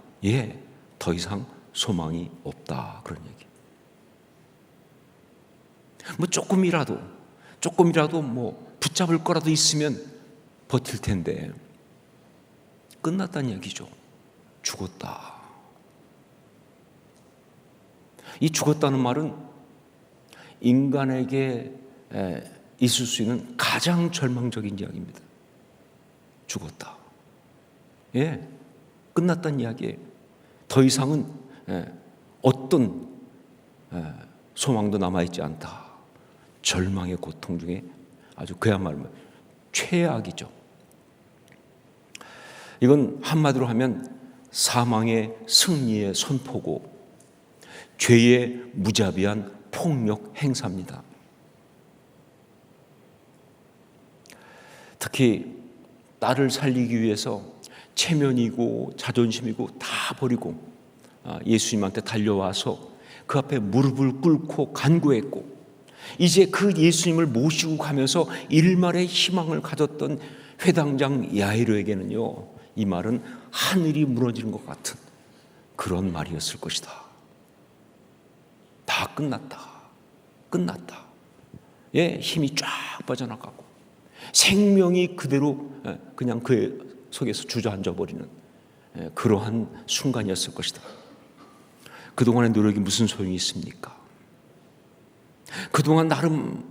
더 이상 소망이 없다, 그런 얘기. 조금이라도 붙잡을 거라도 있으면 버틸 텐데 끝났다는 얘기죠. 죽었다. 이 죽었다는 말은 인간에게 있을 수 있는 가장 절망적인 이야기입니다. 죽었다. 끝났다는 이야기예요. 더 이상은 어떤 소망도 남아있지 않다. 절망의 고통 중에 아주 그야말로 최악이죠. 이건 한마디로 하면 사망의 승리의 선포고 죄의 무자비한 폭력 행사입니다. 특히 딸을 살리기 위해서 체면이고 자존심이고 다 버리고 예수님한테 달려와서 그 앞에 무릎을 꿇고 간구했고, 이제 그 예수님을 모시고 가면서 일말의 희망을 가졌던 회당장 야이로에게는요, 이 말은 하늘이 무너지는 것 같은 그런 말이었을 것이다. 다 끝났다. 예, 힘이 쫙 빠져나가고 생명이 그대로 그냥 그 속에서 주저앉아 버리는 그러한 순간이었을 것이다. 그동안의 노력이 무슨 소용이 있습니까? 그동안 나름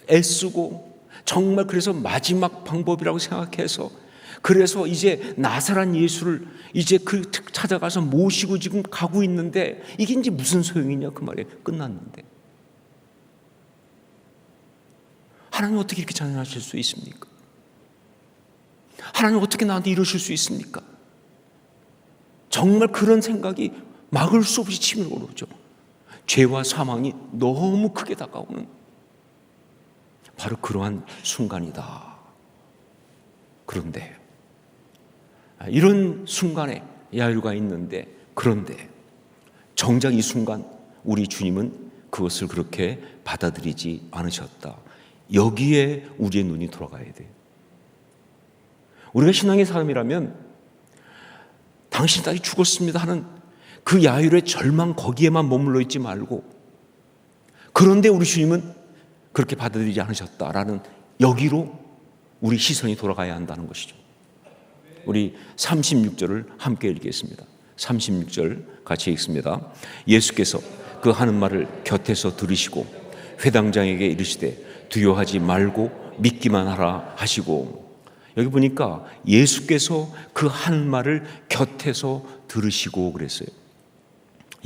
애쓰고 정말 그래서 마지막 방법이라고 생각해서, 그래서 이제 나사란 예수를 이제 찾아가서 모시고 지금 가고 있는데 이게 이제 무슨 소용이냐 그 말이에요. 끝났는데. 하나님 어떻게 이렇게 잔인하실 수 있습니까? 하나님 어떻게 나한테 이러실 수 있습니까? 정말 그런 생각이 막을 수 없이 치밀어 오르죠. 죄와 사망이 너무 크게 다가오는 바로 그러한 순간이다. 그런데 이런 순간에 야유가 있는데, 그런데 정작 이 순간 우리 주님은 그것을 그렇게 받아들이지 않으셨다. 여기에 우리의 눈이 돌아가야 돼요. 우리가 신앙의 사람이라면 당신 딸이 죽었습니다 하는 그 야유의 절망 거기에만 머물러 있지 말고, 그런데 우리 주님은 그렇게 받아들이지 않으셨다라는 여기로 우리 시선이 돌아가야 한다는 것이죠. 우리 36절을 함께 읽겠습니다. 36절 같이 읽습니다. 예수께서 그 하는 말을 곁에서 들으시고 회당장에게 이르시되 두려워하지 말고 믿기만 하라 하시고, 여기 보니까 예수께서 그 하는 말을 곁에서 들으시고 그랬어요.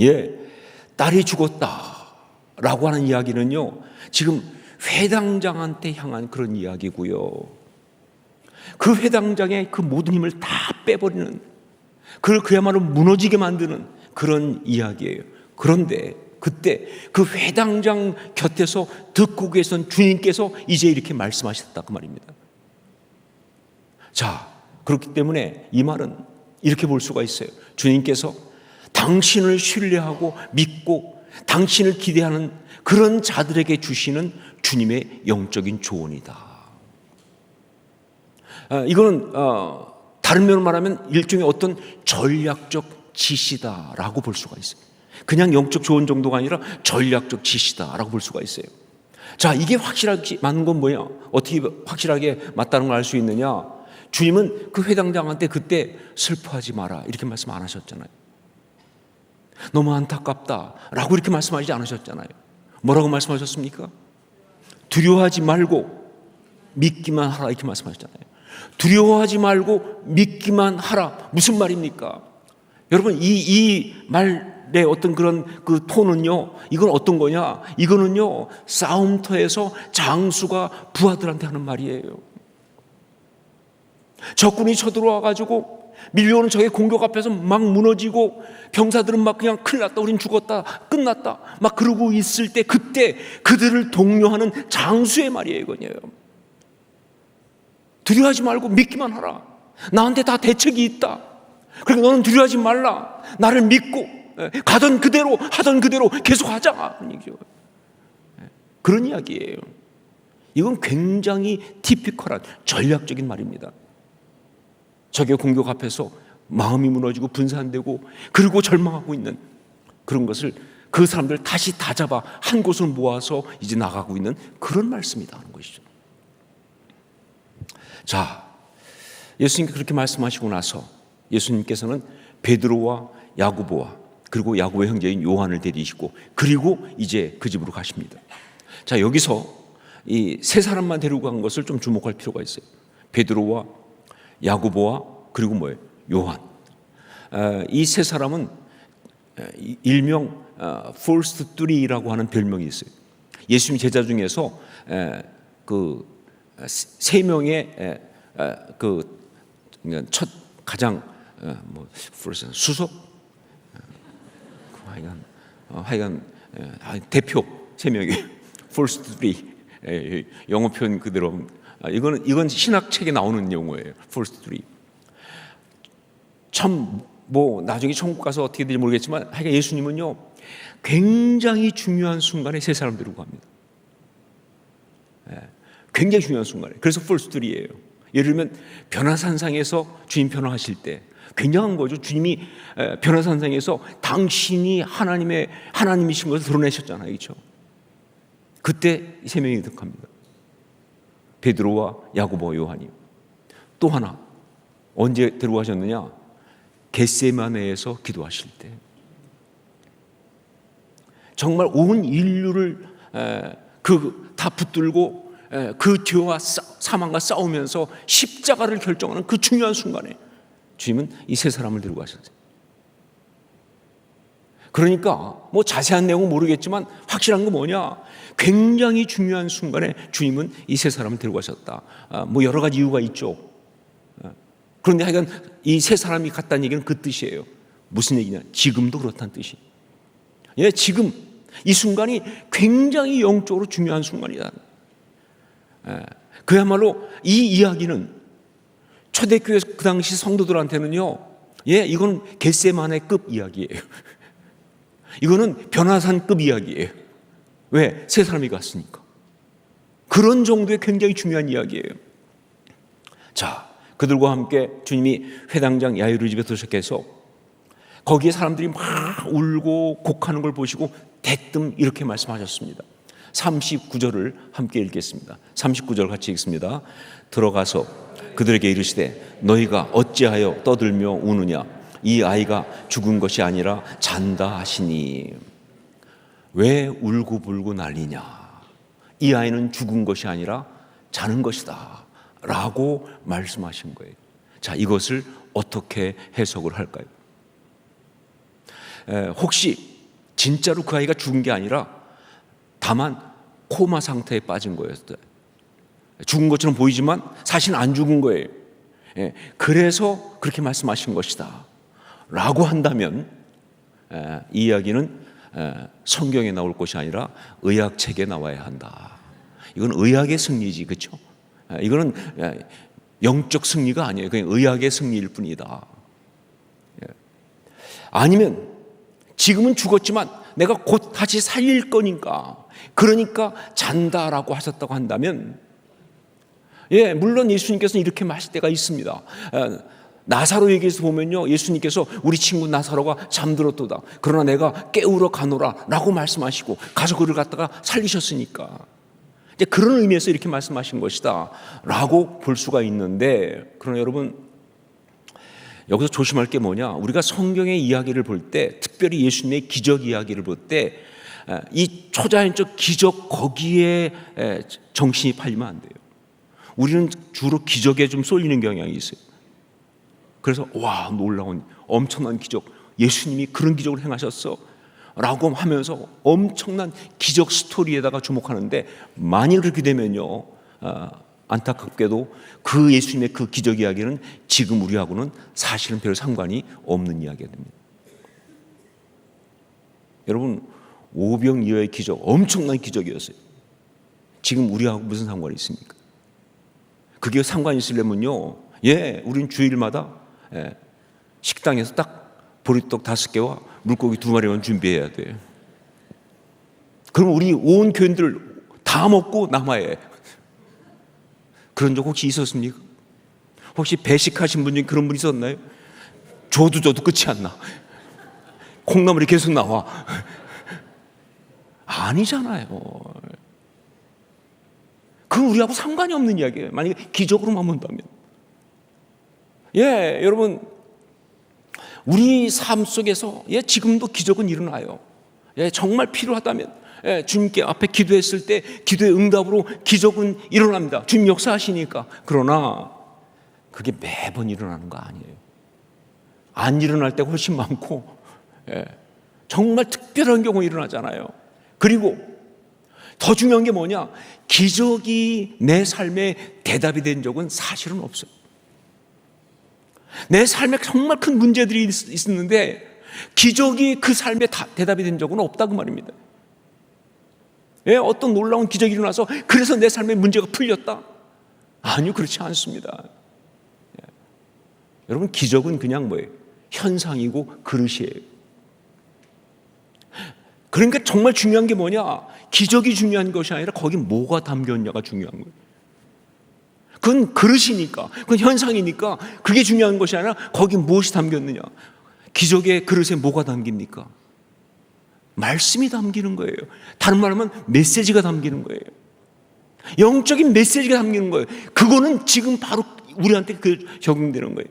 예, 딸이 죽었다라고 하는 이야기는요, 지금 회당장한테 향한 그런 이야기고요. 그 회당장의 그 모든 힘을 다 빼버리는, 그걸 그야말로 무너지게 만드는 그런 이야기예요. 그런데 그때 그 회당장 곁에서 듣고 계신 주님께서 이제 이렇게 말씀하셨다 그 말입니다. 자, 그렇기 때문에 이 말은 이렇게 볼 수가 있어요. 주님께서 당신을 신뢰하고 믿고 당신을 기대하는 그런 자들에게 주시는 주님의 영적인 조언이다. 이거는 다른 면으로 말하면 일종의 어떤 전략적 지시다라고 볼 수가 있어요. 그냥 영적 조언 정도가 아니라 전략적 지시다라고 볼 수가 있어요. 자, 이게 확실하게 맞는 건 뭐야? 어떻게 확실하게 맞다는 걸 알 수 있느냐? 주님은 그 회당장한테 그때 슬퍼하지 마라 이렇게 말씀 안 하셨잖아요. 너무 안타깝다라고 이렇게 말씀하지 않으셨잖아요. 뭐라고 말씀하셨습니까? 두려워하지 말고 믿기만 하라 이렇게 말씀하셨잖아요. 두려워하지 말고 믿기만 하라. 무슨 말입니까? 여러분, 이 말의 어떤 그런 그 톤은요, 이건 어떤 거냐? 이거는요, 싸움터에서 장수가 부하들한테 하는 말이에요. 적군이 쳐들어와가지고 밀려오는 적의 공격 앞에서 막 무너지고 병사들은 막 그냥 큰일 났다, 우린 죽었다, 끝났다 막 그러고 있을 때 그때 그들을 독려하는 장수의 말이에요. 이거예요. 두려워하지 말고 믿기만 하라. 나한테 다 대책이 있다. 그러니까 너는 두려워하지 말라. 나를 믿고 가던 그대로 하던 그대로 계속 하자. 그런 이야기예요. 이건 굉장히 티피컬한 전략적인 말입니다. 적의 공격 앞에서 마음이 무너지고 분산되고 그리고 절망하고 있는 그런 것을 그 사람들 다시 다 잡아 한 곳으로 모아서 이제 나가고 있는 그런 말씀이다 하는 것이죠. 자, 예수님께 그렇게 말씀하시고 나서 예수님께서는 베드로와 야고보와 그리고 야고보의 형제인 요한을 데리시고 그리고 이제 그 집으로 가십니다. 자, 여기서 이 세 사람만 데리고 간 것을 좀 주목할 필요가 있어요. 베드로와 야고보와 그리고 뭐예요? 요한. 이 세 사람은 일명 First Three라고 하는 별명이 있어요. 예수님 제자 중에서 그 세 명의 그 첫 가장 뭐 수석 하여간 대표 세 명이 First Three, 영어 표현 그대로 이건 신학 책에 나오는 용어예요. First Three. 참 뭐 나중에 천국 가서 어떻게 될지 모르겠지만 하여간 예수님은요 굉장히 중요한 순간에 세 사람 데리고 갑니다. 굉장히 중요한 순간에. 그래서 First Three예요. 예를 들면 변화산상에서 주님 변화하실 때 굉장한 거죠. 주님이 변화산상에서 당신이 하나님이신 것을 드러내셨잖아요, 그렇죠? 그때 세 명이 득합니다. 베드로와 야고보와 요한이. 또 하나 언제 데려가셨느냐? 겟세마네에서 기도하실 때. 정말 온 인류를 다 붙들고 그 죄와 사망과 싸우면서 십자가를 결정하는 그 중요한 순간에 주님은 이 세 사람을 데리고 가셨어요. 그러니까 뭐 자세한 내용은 모르겠지만 확실한 건 뭐냐? 굉장히 중요한 순간에 주님은 이 세 사람을 데리고 가셨다. 뭐 여러 가지 이유가 있죠. 그런데 하여간 이 세 사람이 갔다는 얘기는 그 뜻이에요. 무슨 얘기냐? 지금도 그렇다는 뜻이. 예, 지금 이 순간이 굉장히 영적으로 중요한 순간이다. 그야말로 이 이야기는 초대교회 그 당시 성도들한테는요, 이건 겟세마네급 이야기예요. 이거는 변화산급 이야기예요. 왜? 세 사람이 갔으니까. 그런 정도의 굉장히 중요한 이야기예요. 자, 그들과 함께 주님이 회당장 야이로 집에 도착해서 거기에 사람들이 막 울고 곡하는 걸 보시고 대뜸 이렇게 말씀하셨습니다. 39절을 함께 읽겠습니다. 39절 같이 읽습니다. 들어가서 그들에게 이르시되 너희가 어찌하여 떠들며 우느냐? 이 아이가 죽은 것이 아니라 잔다 하시니. 왜 울고불고 난리냐? 이 아이는 죽은 것이 아니라 자는 것이다 라고 말씀하신 거예요. 자, 이것을 어떻게 해석을 할까요? 혹시 진짜로 그 아이가 죽은 게 아니라 다만 코마 상태에 빠진 거였어요. 죽은 것처럼 보이지만 사실은 안 죽은 거예요. 그래서 그렇게 말씀하신 것이다 라고 한다면 이 이야기는 성경에 나올 것이 아니라 의학책에 나와야 한다. 이건 의학의 승리지, 그렇죠? 이거는 영적 승리가 아니에요. 그냥 의학의 승리일 뿐이다. 아니면 지금은 죽었지만 내가 곧 다시 살릴 거니까, 그러니까 잔다라고 하셨다고 한다면, 물론 예수님께서는 이렇게 말하실 때가 있습니다. 나사로 얘기해서 보면요, 예수님께서 우리 친구 나사로가 잠들었도다. 그러나 내가 깨우러 가노라 라고 말씀하시고 가서 그를 갖다가 살리셨으니까 이제 그런 의미에서 이렇게 말씀하신 것이다 라고 볼 수가 있는데, 그러나 여러분 여기서 조심할 게 뭐냐? 우리가 성경의 이야기를 볼 때, 특별히 예수님의 기적 이야기를 볼 때 이 초자연적 기적 거기에 정신이 팔리면 안 돼요. 우리는 주로 기적에 좀 쏠리는 경향이 있어요. 그래서 와, 놀라운 엄청난 기적, 예수님이 그런 기적을 행하셨어 라고 하면서 엄청난 기적 스토리에다가 주목하는데, 만일 그렇게 되면요, 안타깝게도 그 예수님의 그 기적 이야기는 지금 우리하고는 사실은 별 상관이 없는 이야기가 됩니다. 여러분, 오병이어의 기적, 엄청난 기적이었어요. 지금 우리하고 무슨 상관이 있습니까? 그게 상관이 있으려면요, 우린 주일마다 식당에서 딱 보리떡 5개와 물고기 2마리만 준비해야 돼요. 그럼 우리 온 교인들 다 먹고 남아야 해요. 그런 적 혹시 있었습니까? 혹시 배식하신 분 중에 그런 분 있었나요? 줘도 끝이 안 나. 콩나물이 계속 나와. 아니잖아요. 그건 우리하고 상관이 없는 이야기예요. 만약에 기적으로만 본다면. 여러분, 우리 삶 속에서 지금도 기적은 일어나요. 정말 필요하다면 주님께 앞에 기도했을 때 기도의 응답으로 기적은 일어납니다. 주님 역사하시니까. 그러나 그게 매번 일어나는 거 아니에요. 안 일어날 때가 훨씬 많고, 정말 특별한 경우 일어나잖아요. 그리고 더 중요한 게 뭐냐? 기적이 내 삶에 대답이 된 적은 사실은 없어요. 내 삶에 정말 큰 문제들이 있었는데 기적이 그 삶에 대답이 된 적은 없다 그 말입니다. 예, 어떤 놀라운 기적이 일어나서 그래서 내 삶의 문제가 풀렸다? 아니요, 그렇지 않습니다. 예. 여러분, 기적은 그냥 뭐예요? 현상이고 그릇이에요. 그러니까 정말 중요한 게 뭐냐? 기적이 중요한 것이 아니라 거기 뭐가 담겼냐가 중요한 거예요. 그건 그릇이니까, 그건 현상이니까 그게 중요한 것이 아니라 거기 무엇이 담겼느냐. 기적의 그릇에 뭐가 담깁니까? 말씀이 담기는 거예요. 다른 말로 하면 메시지가 담기는 거예요. 영적인 메시지가 담기는 거예요. 그거는 지금 바로 우리한테 적용되는 거예요.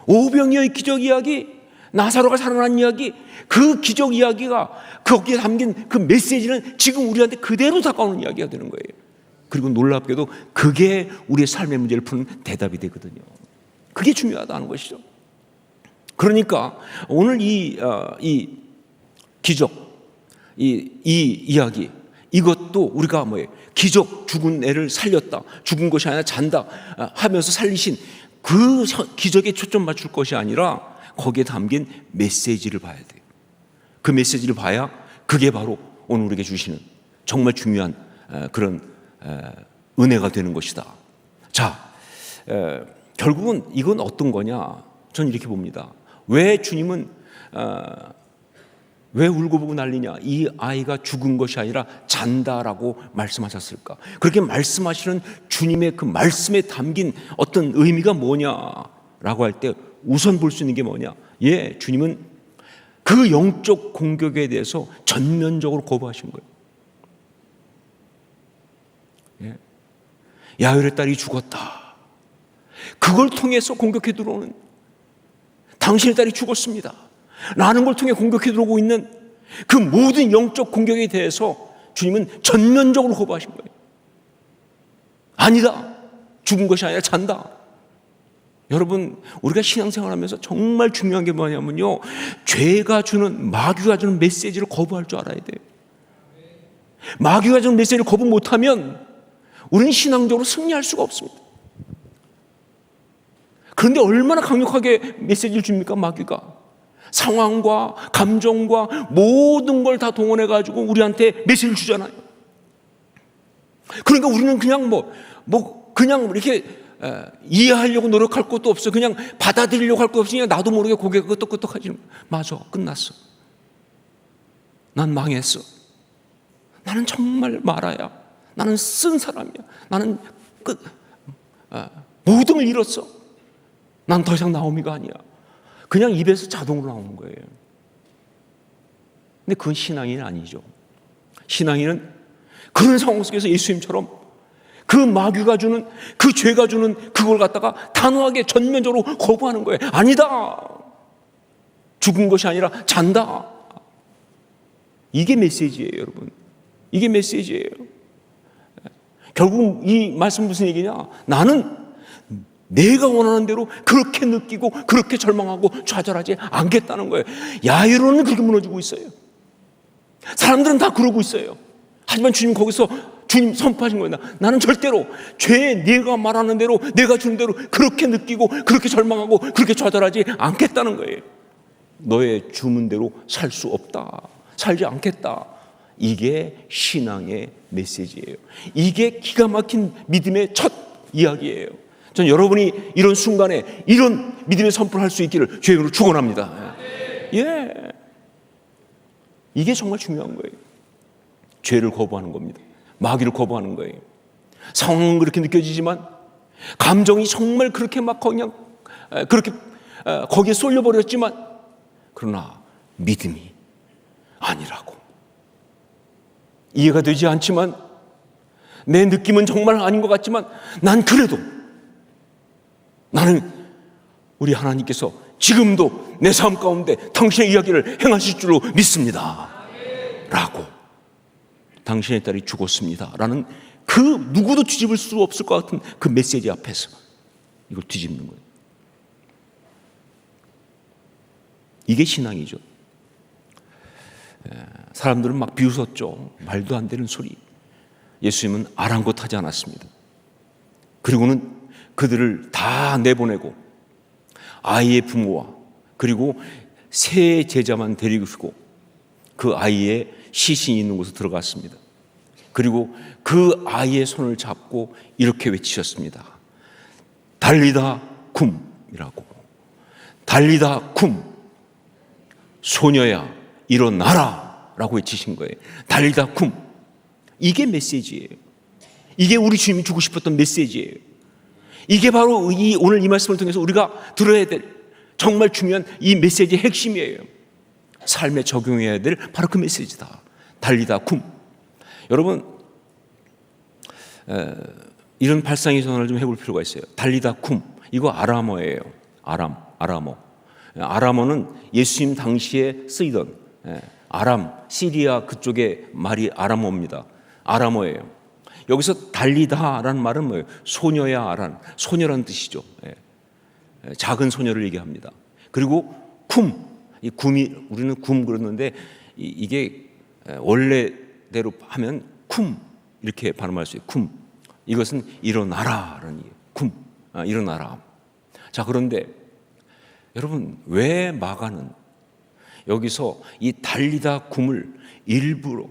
오병이어의 기적 이야기, 나사로가 살아난 이야기, 그 기적 이야기가 거기에 담긴 그 메시지는 지금 우리한테 그대로 다가오는 이야기가 되는 거예요. 그리고 놀랍게도 그게 우리의 삶의 문제를 푸는 대답이 되거든요. 그게 중요하다는 것이죠. 그러니까 오늘 이 기적, 이 이야기, 이것도 우리가 뭐예요? 기적, 죽은 애를 살렸다, 죽은 것이 아니라 잔다 하면서 살리신 그 기적에 초점 맞출 것이 아니라 거기에 담긴 메시지를 봐야 돼요. 그 메시지를 봐야 그게 바로 오늘 우리에게 주시는 정말 중요한 그런 은혜가 되는 것이다. 자, 결국은 이건 어떤 거냐? 저는 이렇게 봅니다. 왜 주님은 왜 울고불고 난리냐? 이 아이가 죽은 것이 아니라 잔다라고 말씀하셨을까? 그렇게 말씀하시는 주님의 그 말씀에 담긴 어떤 의미가 뭐냐라고 할 때 우선 볼 수 있는 게 뭐냐? 예, 주님은 그 영적 공격에 대해서 전면적으로 거부하신 거예요. 예. 야일의 딸이 죽었다. 그걸 통해서 공격해 들어오는, 당신의 딸이 죽었습니다 라는 걸 통해 공격해 들어오고 있는 그 모든 영적 공격에 대해서 주님은 전면적으로 거부하신 거예요. 아니다. 죽은 것이 아니라 잔다. 여러분, 우리가 신앙생활하면서 정말 중요한 게 뭐냐면요, 죄가 주는, 마귀가 주는 메시지를 거부할 줄 알아야 돼요. 마귀가 주는 메시지를 거부 못하면 우리는 신앙적으로 승리할 수가 없습니다. 그런데 얼마나 강력하게 메시지를 줍니까, 마귀가? 상황과 감정과 모든 걸 다 동원해가지고 우리한테 메시지를 주잖아요. 그러니까 우리는 그냥 그냥 이렇게 이해하려고 노력할 것도 없어. 그냥 받아들이려고 할 것 없이 그냥 나도 모르게 고개가 끄덕끄덕하지. 맞아, 끝났어. 난 망했어. 나는 정말 말아야. 나는 쓴 사람이야. 나는 모든 걸 잃었어. 난 더 이상 나오미가 아니야. 그냥 입에서 자동으로 나오는 거예요. 근데 그건 신앙인은 아니죠. 신앙인은 그런 상황 속에서 예수님처럼 그 마귀가 주는, 그 죄가 주는 그걸 갖다가 단호하게 전면적으로 거부하는 거예요. 아니다. 죽은 것이 아니라 잔다. 이게 메시지예요, 여러분. 이게 메시지예요. 결국 이 말씀 무슨 얘기냐? 나는 내가 원하는 대로 그렇게 느끼고 그렇게 절망하고 좌절하지 않겠다는 거예요. 야이로는 그렇게 무너지고 있어요. 사람들은 다 그러고 있어요. 하지만 주님 거기서 주님 선포하신 거예요. 나는 절대로 내가 말하는 대로, 내가 주는 대로 그렇게 느끼고 그렇게 절망하고 그렇게 좌절하지 않겠다는 거예요. 너의 주문대로 살 수 없다. 살지 않겠다. 이게 신앙의 메시지예요. 이게 기가 막힌 믿음의 첫 이야기예요. 전 여러분이 이런 순간에 이런 믿음의 선포를 할 수 있기를 주의 이름으로 축원합니다. 예, 이게 정말 중요한 거예요. 죄를 거부하는 겁니다. 마귀를 거부하는 거예요. 상황은 그렇게 느껴지지만 감정이 정말 그렇게 막 그냥 그렇게 거기에 쏠려버렸지만 그러나 믿음이 아니라고. 이해가 되지 않지만 내 느낌은 정말 아닌 것 같지만 난 그래도 나는 우리 하나님께서 지금도 내 삶 가운데 당신의 이야기를 행하실 줄로 믿습니다 라고, 당신의 딸이 죽었습니다 라는 그 누구도 뒤집을 수 없을 것 같은 그 메시지 앞에서 이걸 뒤집는 거예요. 이게 신앙이죠. 사람들은 막 비웃었죠. 말도 안 되는 소리. 예수님은 아랑곳하지 않았습니다. 그리고는 그들을 다 내보내고 아이의 부모와 그리고 세 제자만 데리고 그 아이의 시신이 있는 곳에 들어갔습니다. 그리고 그 아이의 손을 잡고 이렇게 외치셨습니다. 달리다 쿰이라고. 달리다 쿰. 소녀야 일어나라 라고 외치신 거예요. 달리다 쿰. 이게 메시지예요. 이게 우리 주님이 주고 싶었던 메시지예요. 이게 바로 오늘 이 말씀을 통해서 우리가 들어야 될 정말 중요한 이 메시지의 핵심이에요. 삶에 적용해야 될 바로 그 메시지다. 달리다 쿰. 여러분, 이런 발상의 전환을 좀 해볼 필요가 있어요. 달리다 쿰. 이거 아람어예요. 아람어. 아람어는 예수님 당시에 쓰이던 아람, 시리아 그쪽의 말이 아람어입니다. 아람어예요. 여기서 달리다라는 말은 뭐예요? 소녀야라는 소녀라는 뜻이죠. 작은 소녀를 얘기합니다. 그리고 쿰, 이 쿰이 우리는 쿰 그러는데 이게 원래대로 하면 쿰 이렇게 발음할 수 있어요. 쿰. 이것은 일어나라라는 얘기예요. 쿰, 일어나라. 자, 그런데 여러분, 왜 마가는 여기서 이 달리다 쿰을 일부러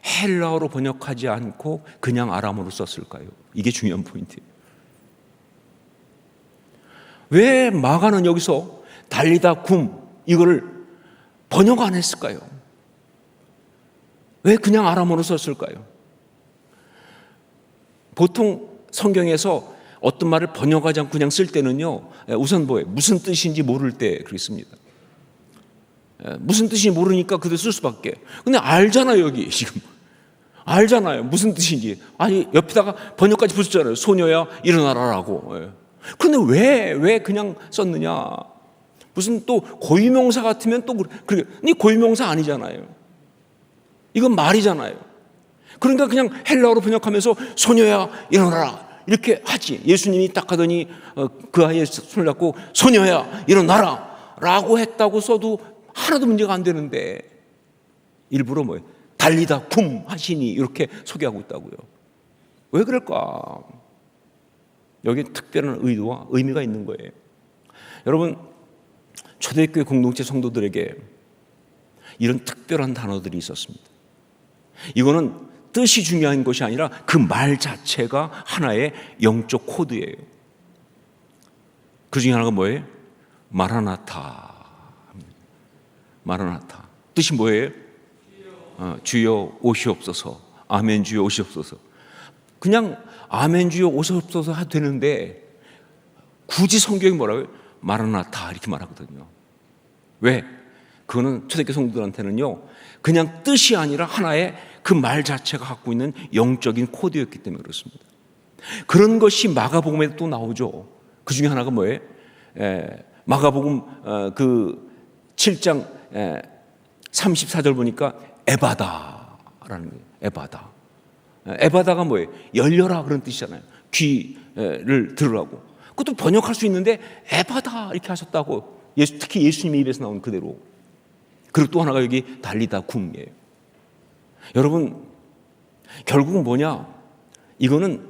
헬라어로 번역하지 않고 그냥 아람어로 썼을까요? 이게 중요한 포인트예요. 왜 마가는 여기서 달리다 쿰 이거를 번역 안 했을까요? 왜 그냥 아람어로 썼을까요? 보통 성경에서 어떤 말을 번역하지 않고 그냥 쓸 때는요, 우선 뭐예요? 무슨 뜻인지 모를 때 그렇습니다. 무슨 뜻인지 모르니까 그대로 쓸 수밖에. 근데 알잖아요, 여기 지금. 알잖아요, 무슨 뜻인지. 아니, 옆에다가 번역까지 붙였잖아요. 소녀야, 일어나라라고. 그런데 왜 그냥 썼느냐? 무슨 또 고유명사 같으면 또 그래. 이 고유명사 아니잖아요. 이건 말이잖아요. 그러니까 그냥 헬라어로 번역하면서 소녀야, 일어나라. 이렇게 하지. 예수님이 딱 하더니 그 아이의 손을 잡고 소녀야 일어나라 라고 했다고 써도 하나도 문제가 안 되는데 일부러 뭐예요? 달리다 쿰 하시니 이렇게 소개하고 있다고요. 왜 그럴까? 여기에 특별한 의도와 의미가 있는 거예요. 여러분, 초대교회 공동체 성도들에게 이런 특별한 단어들이 있었습니다. 이거는 뜻이 중요한 것이 아니라 그 말 자체가 하나의 영적 코드예요. 그 중에 하나가 뭐예요? 마라나타. 마라나타. 뜻이 뭐예요? 주여 오시옵소서. 아멘 주여 오시옵소서. 그냥 아멘 주여 오시옵소서 해도 되는데 굳이 성경이 뭐라고요? 마라나타 이렇게 말하거든요. 왜? 그거는 초대교회 성도들한테는요, 그냥 뜻이 아니라 하나의 그 말 자체가 갖고 있는 영적인 코드였기 때문에 그렇습니다. 그런 것이 마가복음에 또 나오죠. 그 중에 하나가 뭐예요? 마가복음 그 7장 34절 보니까 에바다라는 거예요. 에바다. 에바다가 뭐예요? 열려라 그런 뜻이잖아요. 귀를 들으라고. 그것도 번역할 수 있는데 에바다 이렇게 하셨다고. 특히 예수님의 입에서 나온 그대로. 그리고 또 하나가 여기 달리다 쿰이에요. 여러분, 결국은 뭐냐? 이거는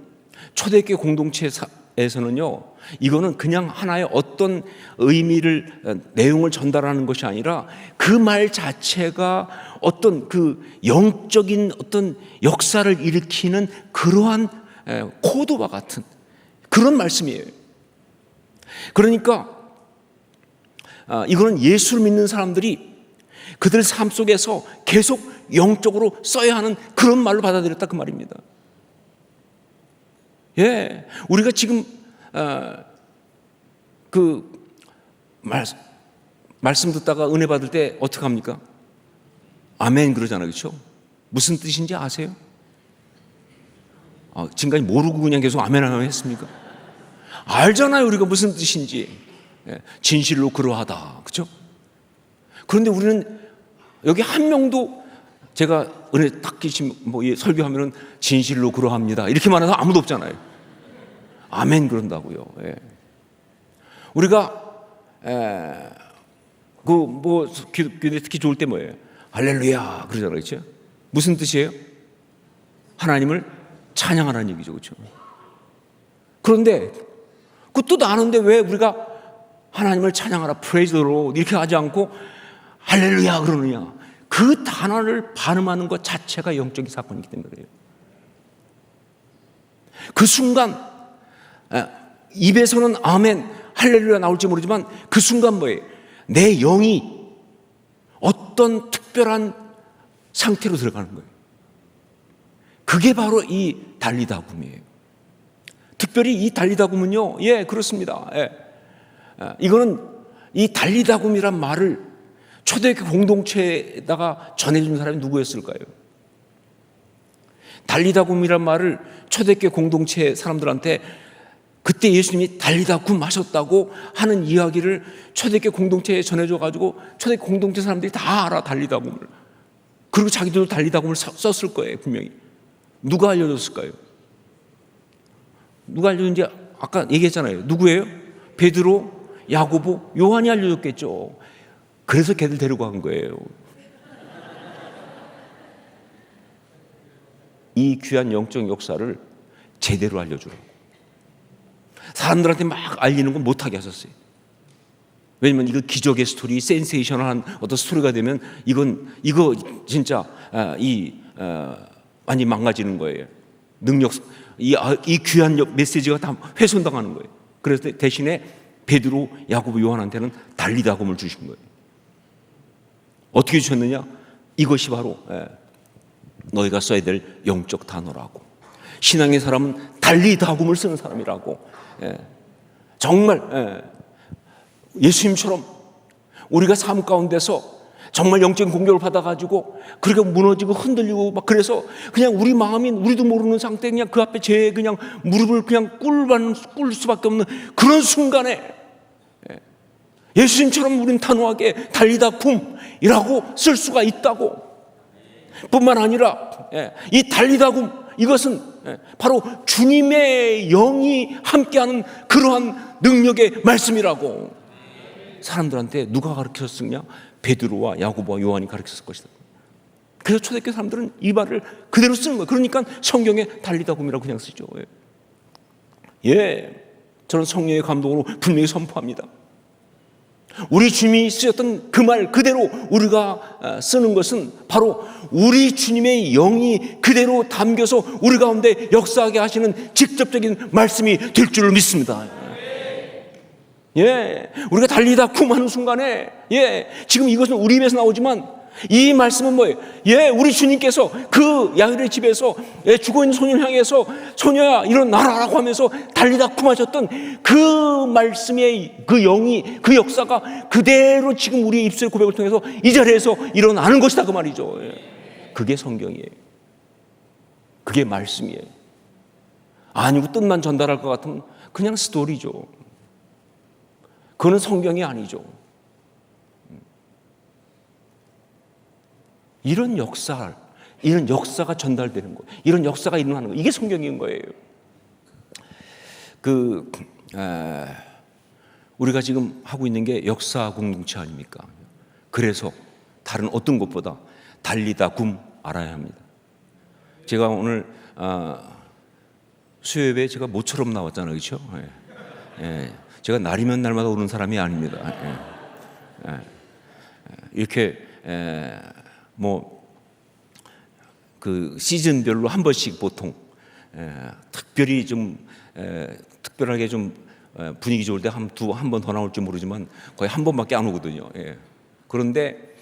초대교회 공동체에서는요, 이거는 그냥 하나의 어떤 의미를, 내용을 전달하는 것이 아니라 그 말 자체가 어떤 그 영적인 어떤 역사를 일으키는 그러한 코드와 같은 그런 말씀이에요. 그러니까 이거는 예수를 믿는 사람들이 그들 삶 속에서 계속 영적으로 써야 하는 그런 말로 받아들였다 그 말입니다. 예, 우리가 지금 그 말씀 듣다가 은혜 받을 때 어떻게 합니까? 아멘 그러잖아요, 그렇죠? 무슨 뜻인지 아세요? 지금까지 모르고 그냥 계속 아멘 하면 했습니까? 알잖아요, 우리가 무슨 뜻인지. 진실로 그러하다, 그렇죠? 그런데 우리는 여기 한 명도 제가 은혜 딱 끼시면 설교하면은 진실로 그러합니다 이렇게 말해서 아무도 없잖아요. 아멘 그런다고요. 예. 우리가 뭐 기도에 특히 좋을 때 뭐예요? 할렐루야 그러잖아요, 그렇죠? 무슨 뜻이에요? 하나님을 찬양하라는 얘기죠, 그렇죠? 그런데 그 뜻 아는데 왜 우리가 하나님을 찬양하라, 프레이즈로 이렇게 하지 않고 할렐루야 그러느냐? 그 단어를 발음하는 것 자체가 영적인 사건이기 때문에 그래요. 그 순간 입에서는 아멘, 할렐루야 나올지 모르지만 그 순간 뭐예요? 내 영이 어떤 특별한 상태로 들어가는 거예요. 그게 바로 이 달리다굼이에요. 특별히 이 달리다굼은요, 예, 그렇습니다. 예. 이거는 이 달리다굼이란 말을 초대교회 공동체에다가 전해준 사람이 누구였을까요? 달리다굼이란 말을 초대교회 공동체 사람들한테 그때 예수님이 달리다굼 하셨다고 하는 이야기를 초대교회 공동체에 전해줘가지고 초대교회 공동체 사람들이 다 알아, 달리다굼을. 그리고 자기들도 달리다굼을 썼을 거예요, 분명히. 누가 알려줬을까요? 누가 알려줬는지 아까 얘기했잖아요. 누구예요? 베드로, 야고보, 요한이 알려줬겠죠. 그래서 걔들 데리고 간 거예요. 이 귀한 영적 역사를 제대로 알려주라고. 사람들한테 막 알리는 건 못하게 하셨어요. 왜냐면 이거 기적의 스토리, 센세이셔널한 어떤 스토리가 되면 이거 진짜 많이 망가지는 거예요. 능력, 이 귀한 메시지가 다 훼손당하는 거예요. 그래서 대신에 베드로, 야고보, 요한한테는 달리다굼을 주신 거예요. 어떻게 주셨느냐? 이것이 바로 너희가 써야 될 영적 단어라고. 신앙의 사람은 달리다굼을 쓰는 사람이라고. 정말 예수님처럼 우리가 삶 가운데서 정말 영적인 공격을 받아가지고 그렇게 무너지고 흔들리고 막 그래서 그냥 우리 마음이 우리도 모르는 상태 그냥 그 앞에 그냥 무릎을 그냥 꿇을 수밖에 없는 그런 순간에 예수님처럼 우리는 단호하게 달리다굼이라고 쓸 수가 있다고. 뿐만 아니라 이 달리다굼 이것은 바로 주님의 영이 함께하는 그러한 능력의 말씀이라고. 사람들한테 누가 가르쳤느냐? 베드로와 야고보와 요한이 가르쳤을 것이다. 그래서 초대교회 사람들은 이 말을 그대로 쓰는 거예요. 그러니까 성경에 달리다굼이라고 그냥 쓰죠. 저는 성령의 감동으로 분명히 선포합니다. 우리 주님이 쓰셨던 그 말 그대로 우리가 쓰는 것은 바로 우리 주님의 영이 그대로 담겨서 우리 가운데 역사하게 하시는 직접적인 말씀이 될 줄을 믿습니다. 우리가 달리다굼 하는 순간에 지금 이것은 우리 입에서 나오지만 이 말씀은 뭐예요? 우리 주님께서 그 야일의 집에서 죽어있는 소년을 향해서 소녀야 일어나라라고 하면서 달리다굼 하셨던 그 말씀의 그 영이 그 역사가 그대로 지금 우리의 입술의 고백을 통해서 이 자리에서 일어나는 것이다 그 말이죠. 그게 성경이에요. 그게 말씀이에요. 아니고 뜻만 전달할 것 같으면 그냥 스토리죠. 그거는 성경이 아니죠. 이런 역사가 전달되는 거예요. 이런 역사가 일어나는 거예요. 이게 성경인 거예요. 우리가 지금 하고 있는 게 역사 공동체 아닙니까? 그래서 다른 어떤 것보다 달리다굼 알아야 합니다. 제가 오늘 수요예배에 제가 모처럼 나왔잖아요, 그렇죠? 제가 날이면 날마다 오는 사람이 아닙니다. 이렇게 그 시즌별로 한 번씩 보통 특별히 좀 특별하게 좀 분위기 좋을 때 한 번 더 나올지 모르지만 거의 한 번밖에 안 오거든요. 그런데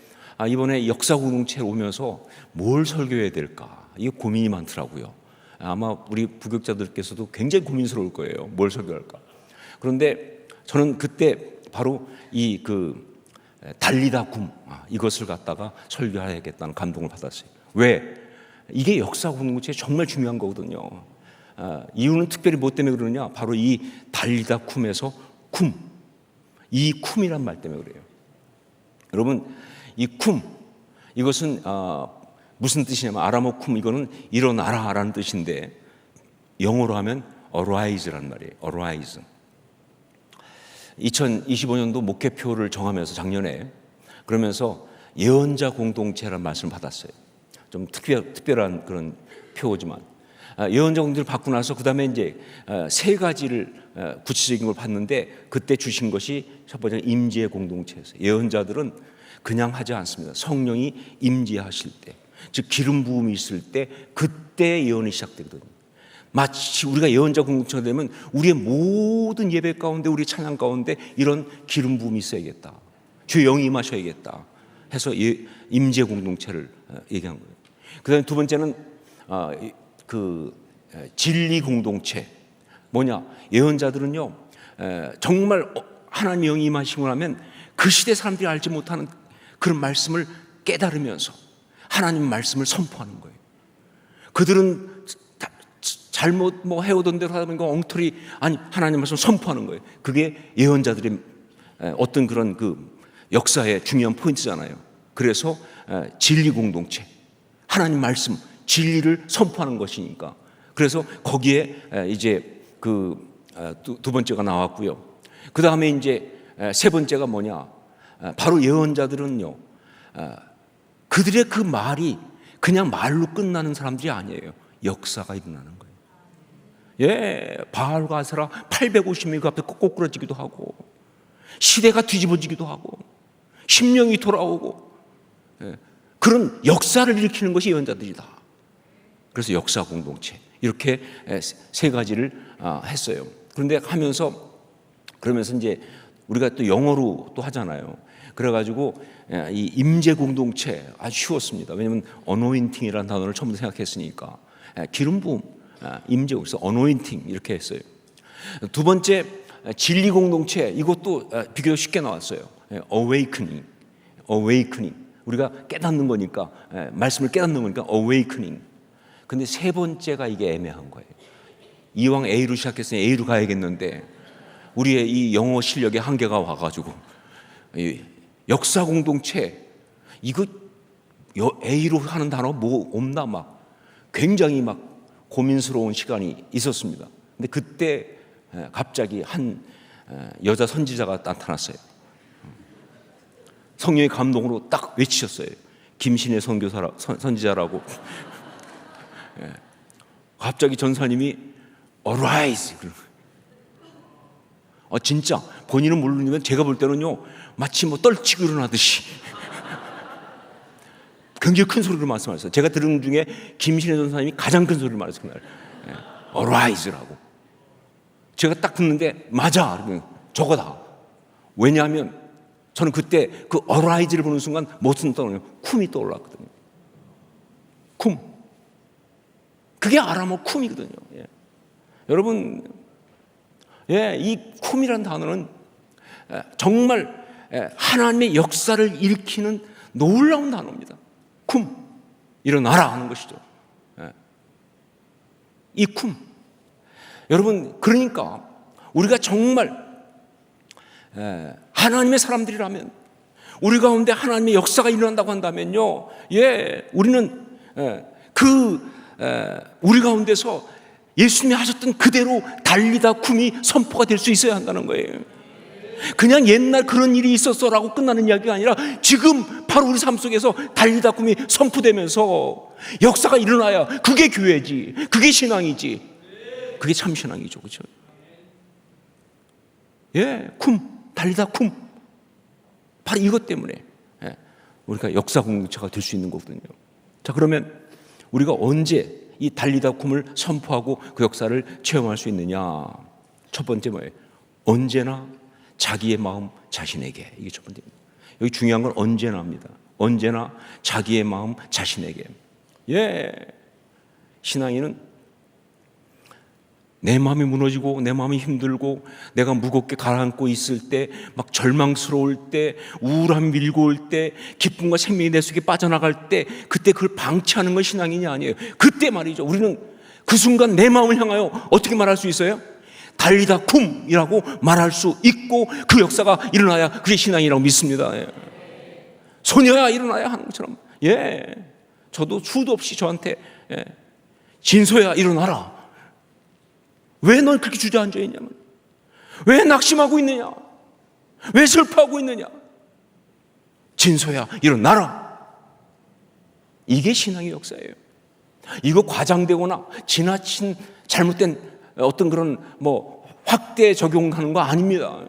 이번에 역사 공동체에 오면서 뭘 설교해야 될까 이게 고민이 많더라고요. 아마 우리 부교육자들께서도 굉장히 고민스러울 거예요. 뭘 설교할까. 그런데 저는 그때 바로 이 달리다굼 이것을 갖다가 설교해야겠다는 감동을 받았어요. 왜? 이게 역사 공동체에 정말 중요한 거거든요. 이유는 특별히 뭐 때문에 그러느냐? 바로 이 달리다굼에서 이 쿰이란 말 때문에 그래요. 여러분, 이 쿰 이것은 무슨 뜻이냐면 아람어 쿰 이거는 일어나라라는 뜻인데 영어로 하면 arise란 말이에요. arise. 2025년도 목회표를 정하면서 작년에 그러면서 예언자 공동체라는 말씀을 받았어요. 좀 특별한 그런 표지만 예언자 공동체를 받고 나서 그 다음에 이제 세 가지를 구체적인 걸 받는데 그때 주신 것이 첫 번째는 임재의 공동체였어요. 예언자들은 그냥 하지 않습니다. 성령이 임재하실 때, 즉 기름 부음이 있을 때 그때 예언이 시작되거든요. 마치 우리가 예언자 공동체가 되면 우리의 모든 예배 가운데, 우리 찬양 가운데 이런 기름 부음이 있어야겠다. 주의 영이 임하셔야겠다 해서 임재 공동체를 얘기한 거예요. 그다음에 두 번째는 진리 공동체. 뭐냐? 예언자들은요 정말 하나님의 영이 임하시고 나면 그 시대 사람들이 알지 못하는 그런 말씀을 깨달으면서 하나님 말씀을 선포하는 거예요. 그들은 잘못 해오던 대로 하다 보니까 엉터리 아니 하나님 말씀을 선포하는 거예요. 그게 예언자들의 어떤 그런 그 역사의 중요한 포인트잖아요. 그래서 진리 공동체, 하나님 말씀, 진리를 선포하는 것이니까. 그래서 거기에 이제 두 번째가 나왔고요. 그 다음에 이제 세 번째가 뭐냐? 바로 예언자들은요, 그들의 그 말이 그냥 말로 끝나는 사람들이 아니에요. 역사가 일어나는 거예요. 예, 바알과 아세라 850명이 그 앞에 꼬꾸라지기도 하고, 시대가 뒤집어지기도 하고, 심령이 돌아오고, 그런 역사를 일으키는 것이 예언자들이다. 그래서 역사 공동체 이렇게 세 가지를 했어요. 그런데 그러면서 이제 우리가 또 영어로 또 하잖아요. 그래가지고 이 임재 공동체 아주 쉬웠습니다. 왜냐하면 어노인팅이라는 단어를 처음부터 생각했으니까 기름 부음, 임재, 그래서 어노인팅 이렇게 했어요. 두 번째 진리 공동체, 이것도 비교적 쉽게 나왔어요. awakening. 우리가 깨닫는 거니까, 말씀을 깨닫는 거니까 awakening. 근데 세 번째가 이게 애매한 거예요. 이왕 A로 시작했으니 A로 가야겠는데 우리의 이 영어 실력의 한계가 와가지고 역사 공동체, 이거 A로 하는 단어 뭐 없나 막 굉장히 막 고민스러운 시간이 있었습니다. 근데 그때 갑자기 한 여자 선지자가 나타났어요. 성령의 감동으로 딱 외치셨어요. 김신혜 선지자라고. 갑자기 전사님이 Arise. 진짜 본인은 모르지만 제가 볼 때는요 마치 뭐 떨치고 일어나듯이 굉장히 큰 소리로 말씀하셨어요. 제가 들은 중에 김신혜 전사님이 가장 큰 소리를 말했어요. 그날 Arise라고. 제가 딱 듣는데 맞아. 저거다. 왜냐하면 저는 그때 그 Arise를 보는 순간 무슨 떠오르냐? 쿰이 떠올랐거든요. 쿰. 그게 아람어 쿰이거든요. 예. 여러분, 이 쿰이라는 단어는 정말 하나님의 역사를 일으키는 놀라운 단어입니다. 쿰, 일어나라 하는 것이죠. 이 쿰. 여러분, 그러니까 우리가 정말 하나님의 사람들이라면, 우리 가운데 하나님의 역사가 일어난다고 한다면요, 우리는 우리 가운데서 예수님이 하셨던 그대로 달리다 쿰이 선포가 될 수 있어야 한다는 거예요. 그냥 옛날 그런 일이 있었어라고 끝나는 이야기가 아니라 지금 바로 우리 삶 속에서 달리다 쿰이 선포되면서 역사가 일어나야 그게 교회지, 그게 신앙이지, 그게 참 신앙이죠. 그렇죠? 쿰, 달리다 쿰. 바로 이것 때문에 우리가 역사 공동체가 될 수 있는 거거든요. 자, 그러면 우리가 언제 이 달리다 쿰을 선포하고 그 역사를 체험할 수 있느냐? 첫 번째 뭐예요? 언제나 자기의 마음 자신에게. 이게 첫 번째입니다. 여기 중요한 건 언제나입니다. 언제나 자기의 마음 자신에게. 신앙인은 내 마음이 무너지고 내 마음이 힘들고 내가 무겁게 가라앉고 있을 때, 막 절망스러울 때, 우울함이 밀고 올 때, 기쁨과 생명이 내 속에 빠져나갈 때, 그때 그걸 방치하는 건 신앙인이 아니에요. 그때 말이죠. 우리는 그 순간 내 마음을 향하여 어떻게 말할 수 있어요? 달리다 쿰이라고 말할 수 있고 그 역사가 일어나야 그게 신앙이라고 믿습니다. 소녀야 일어나야 하는 것처럼. 저도 수도 없이 저한테 진소야 일어나라. 왜 넌 그렇게 주저앉아 있냐면, 왜 낙심하고 있느냐, 왜 슬퍼하고 있느냐, 진소야 일어나라. 이게 신앙의 역사예요. 이거 과장되거나 지나친 잘못된 어떤 그런 확대 적용하는 거 아닙니다.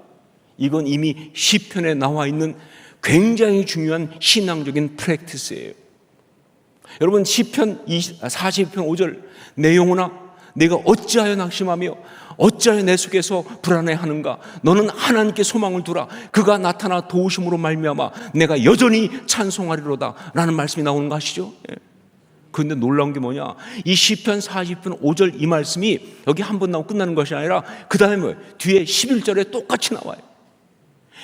이건 이미 시편에 나와 있는 굉장히 중요한 신앙적인 프랙티스예요. 여러분, 시편 42편 5절, 내 영혼아 내가 어찌하여 낙심하며 어찌하여 내 속에서 불안해하는가. 너는 하나님께 소망을 두라. 그가 나타나 도우심으로 말미암아 내가 여전히 찬송하리로다 라는 말씀이 나오는 거 아시죠? 그런데 놀라운 게 뭐냐, 이 시편 40편 5절 이 말씀이 여기 한 번 나오고 끝나는 것이 아니라 그 다음에 뭐예요? 뒤에 11절에 똑같이 나와요.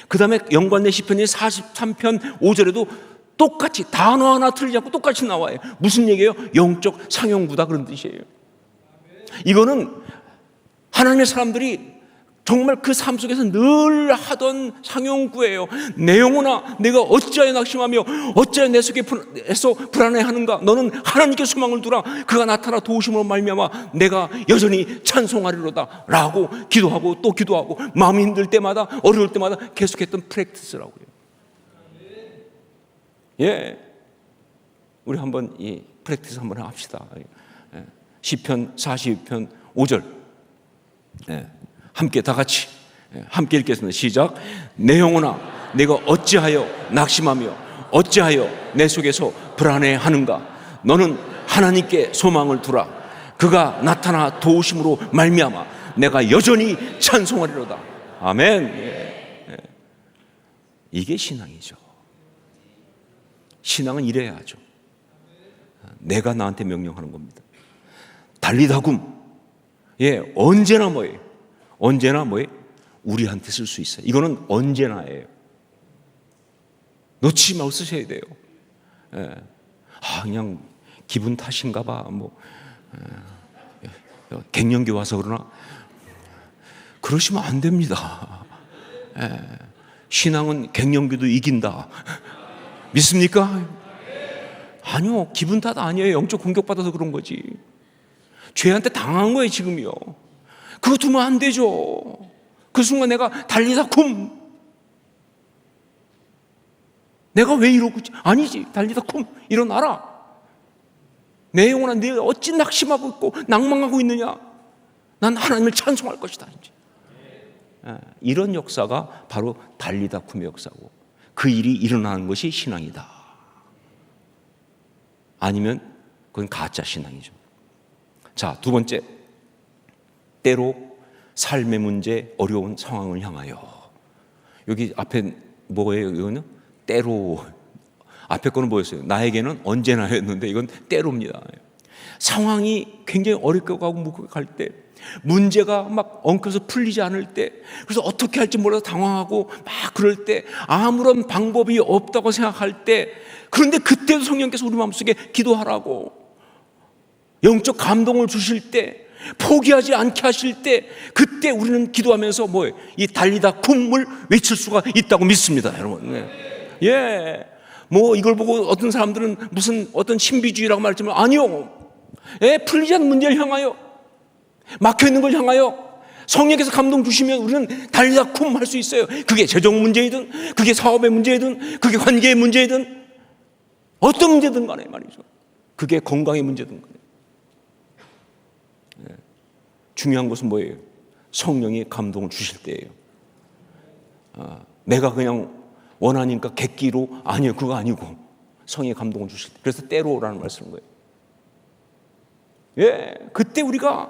그 다음에 연관된 시편이 43편 5절에도 똑같이 단어 하나 틀리지 않고 똑같이 나와요. 무슨 얘기예요? 영적 상용구다 그런 뜻이에요. 이거는 하나님의 사람들이 정말 그 삶 속에서 늘 하던 상용구예요. 내 영혼아 내가 어찌하여 낙심하며 어찌하여 내 속에서 불안해하는가. 너는 하나님께 소망을 두라. 그가 나타나 도우심으로 말미암아 내가 여전히 찬송하리로다 라고 기도하고 또 기도하고 마음이 힘들 때마다 어려울 때마다 계속했던 프랙티스라고요. 예, 우리 한번 이 프랙티스 한번 합시다. 시편 42편 5절 함께 다 같이 함께 읽겠습니다. 시작. 내 영혼아 내가 어찌하여 낙심하며 어찌하여 내 속에서 불안해하는가. 너는 하나님께 소망을 두라. 그가 나타나 도우심으로 말미암아 내가 여전히 찬송하리로다. 아멘. 이게 신앙이죠. 신앙은 이래야 하죠. 내가 나한테 명령하는 겁니다. 달리다굼. 언제나 뭐예요? 언제나 뭐예요? 우리한테 쓸 수 있어요. 이거는 언제나예요. 놓치지 말고 쓰셔야 돼요. 그냥 기분 탓인가 봐. 갱년기 와서 그러나 그러시면 안 됩니다. 신앙은 갱년기도 이긴다. 믿습니까? 아니요, 기분 탓 아니에요. 영적 공격받아서 그런 거지. 죄한테 당한 거예요 지금요. 그거 두면 안 되죠. 그 순간 내가 달리다쿰. 내가 왜 이러고 있지? 아니지, 달리다쿰. 일어나라. 내 영혼아 내가 어찌 낙심하고 있고 낭망하고 있느냐. 난 하나님을 찬송할 것이다. 이제. 이런 역사가 바로 달리다쿰의 역사고, 그 일이 일어나는 것이 신앙이다. 아니면 그건 가짜 신앙이죠. 자, 두 번째, 때로 삶의 문제, 어려운 상황을 향하여. 여기 앞에 뭐예요? 이거는 때로. 앞에 거는 뭐였어요? 나에게는 언제나였는데 이건 때로입니다. 상황이 굉장히 어렵게 가고 무겁게 갈 때, 문제가 막 엉켜서 풀리지 않을 때, 그래서 어떻게 할지 몰라서 당황하고 막 그럴 때, 아무런 방법이 없다고 생각할 때, 그런데 그때도 성령께서 우리 마음속에 기도하라고, 영적 감동을 주실 때, 포기하지 않게 하실 때, 그때 우리는 기도하면서 뭐예요? 이 달리다쿰을 외칠 수가 있다고 믿습니다, 여러분. 이걸 보고 어떤 사람들은 무슨 어떤 신비주의라고 말했지만 아니요. 풀리지 않는 문제를 향하여, 막혀있는 걸 향하여 성령께서 감동 주시면 우리는 달리다쿰 할 수 있어요. 그게 재정 문제이든, 그게 사업의 문제이든, 그게 관계의 문제이든, 어떤 문제든 간에 말이죠. 그게 건강의 문제든 간에. 중요한 것은 뭐예요? 성령이 감동을 주실 때예요. 내가 그냥 원하니까 객기로, 아니요, 그거 아니고 성령이 감동을 주실 때. 그래서 때로라는 말씀인 거예요. 그때 우리가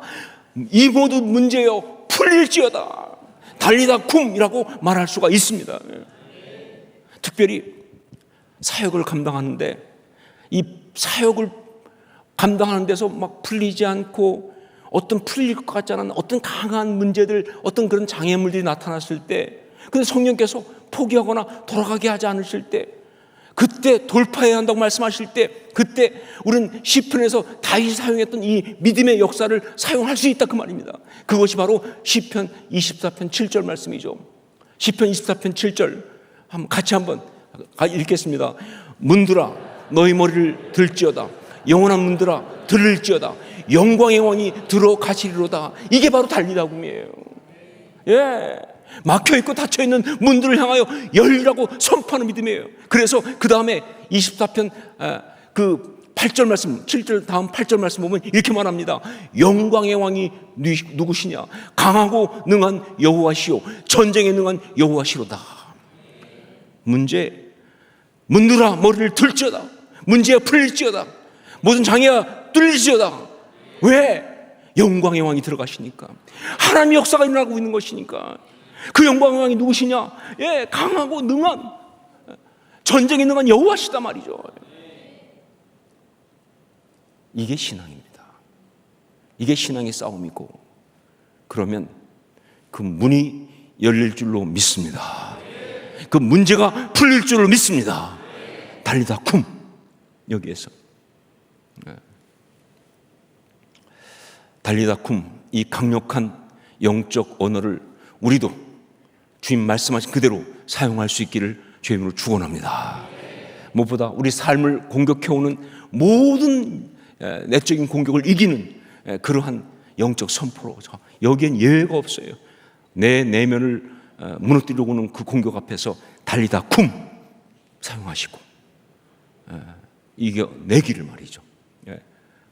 이 모든 문제여 풀릴지어다 달리다쿰이라고 말할 수가 있습니다. 특별히 사역을 감당하는데, 이 사역을 감당하는 데서 막 풀리지 않고 어떤 풀릴 것 같지 않은 어떤 강한 문제들, 어떤 그런 장애물들이 나타났을 때, 근데 성령께서 포기하거나 돌아가게 하지 않으실 때, 그때 돌파해야 한다고 말씀하실 때, 그때 우리는 시편에서 다윗이 사용했던 이 믿음의 역사를 사용할 수 있다, 그 말입니다. 그것이 바로 시편 24편 7절 말씀이죠. 시편 24편 7절 같이 한번 읽겠습니다. 문들아 너희 머리를 들지어다. 영원한 문들아 들을지어다. 영광의 왕이 들어가시리로다. 이게 바로 달리다굼이에요. 막혀있고 닫혀있는 문들을 향하여 열리라고 선포하는 믿음이에요. 그래서 그 다음에 24편 그 8절 말씀, 7절 다음 8절 말씀 보면 이렇게 말합니다. 영광의 왕이 누구시냐? 강하고 능한 여호와시요 전쟁에 능한 여호와시로다. 문들아 머리를 들지어다. 문제가 풀릴지어다. 모든 장애가 뚫릴지어다. 왜? 영광의 왕이 들어가시니까. 하나님의 역사가 일어나고 있는 것이니까. 그 영광의 왕이 누구시냐? 예, 강하고 능한, 전쟁에 능한 여호와시다 말이죠. 이게 신앙입니다. 이게 신앙의 싸움이고, 그러면 그 문이 열릴 줄로 믿습니다. 그 문제가 풀릴 줄로 믿습니다. 달리다 쿰. 여기에서 달리다 쿰, 이 강력한 영적 언어를 우리도 주님 말씀하신 그대로 사용할 수 있기를 주님으로 축원합니다. 무엇보다 우리 삶을 공격해오는 모든 내적인 공격을 이기는 그러한 영적 선포로, 여기엔 예외가 없어요. 내 내면을 무너뜨리려고 하는 그 공격 앞에서 달리다 쿰 사용하시고 이겨내기를 말이죠.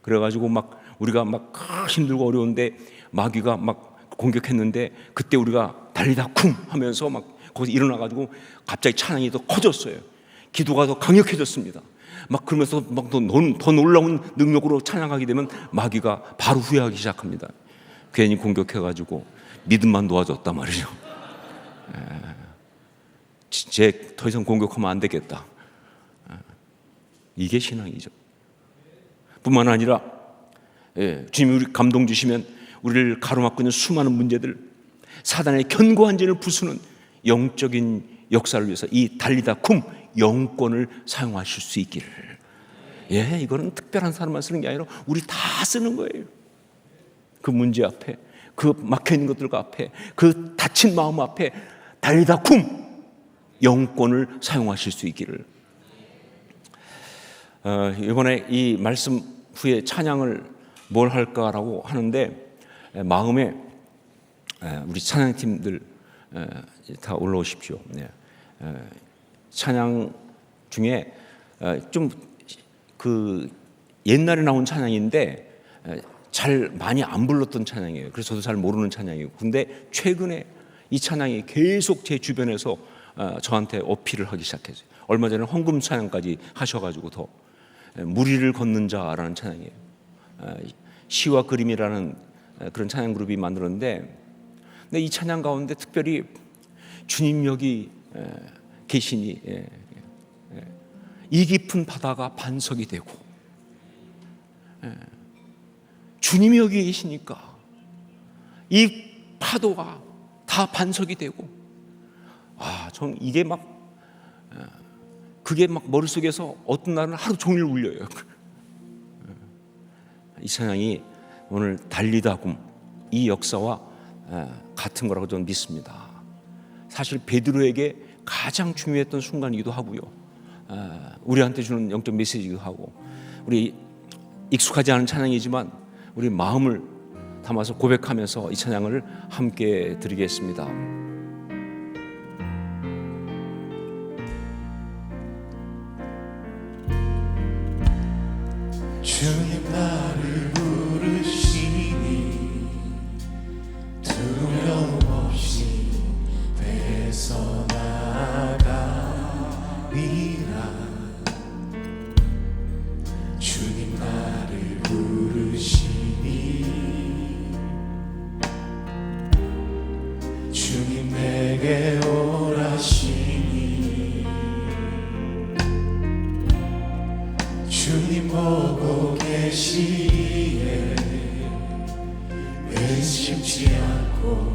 그래가지고 막 우리가 막 힘들고 어려운데 마귀가 막 공격했는데, 그때 우리가 달리다 쿵 하면서 막 거기서 일어나가지고 갑자기 찬양이 더 커졌어요. 기도가 더 강력해졌습니다. 막 그러면서 막 더 놀라운 능력으로 찬양하게 되면 마귀가 바로 후회하기 시작합니다. 괜히 공격해가지고 믿음만 놓아줬단 말이죠. 쟤 더 이상 공격하면 안 되겠다. 이게 신앙이죠. 뿐만 아니라 주님이 우리 감동 주시면 우리를 가로막고 있는 수많은 문제들, 사단의 견고한 진을 부수는 영적인 역사를 위해서 이 달리다 쿰 영권을 사용하실 수 있기를. 이거는 특별한 사람만 쓰는 게 아니라 우리 다 쓰는 거예요. 그 문제 앞에, 그 막혀있는 것들과 앞에, 그 다친 마음 앞에 달리다 쿰 영권을 사용하실 수 있기를. 이번에 이 말씀 후에 찬양을 뭘 할까라고 하는데, 마음에 우리 찬양팀들 다 올라오십시오. 찬양 중에 좀 그 옛날에 나온 찬양인데 잘 많이 안 불렀던 찬양이에요. 그래서 저도 잘 모르는 찬양이에요. 근데 최근에 이 찬양이 계속 제 주변에서 저한테 어필을 하기 시작했어요. 얼마 전에 헌금 찬양까지 하셔가지고 더 무리를 걷는 자라는 찬양이에요. 시와 그림이라는 그런 찬양 그룹이 만들었는데, 근데 이 찬양 가운데 특별히 주님 여기 계시니 이 깊은 바다가 반석이 되고, 주님이 여기 계시니까 이 파도가 다 반석이 되고, 전 이게 막 그게 막 머릿속에서 어떤 날은 하루 종일 울려요. 이 찬양이 오늘 달리다 굼 이 역사와 같은 거라고 저는 믿습니다. 사실 베드로에게 가장 중요했던 순간이기도 하고요, 우리한테 주는 영적 메시지이기도 하고, 우리 익숙하지 않은 찬양이지만 우리 마음을 담아서 고백하면서 이 찬양을 함께 드리겠습니다. 주님 나를 부르시니 두려움 없이 배서 나가리라. 주님 나를 부르시니 주님 내게 오라시니 주님 보고 계시기에 의심치 않고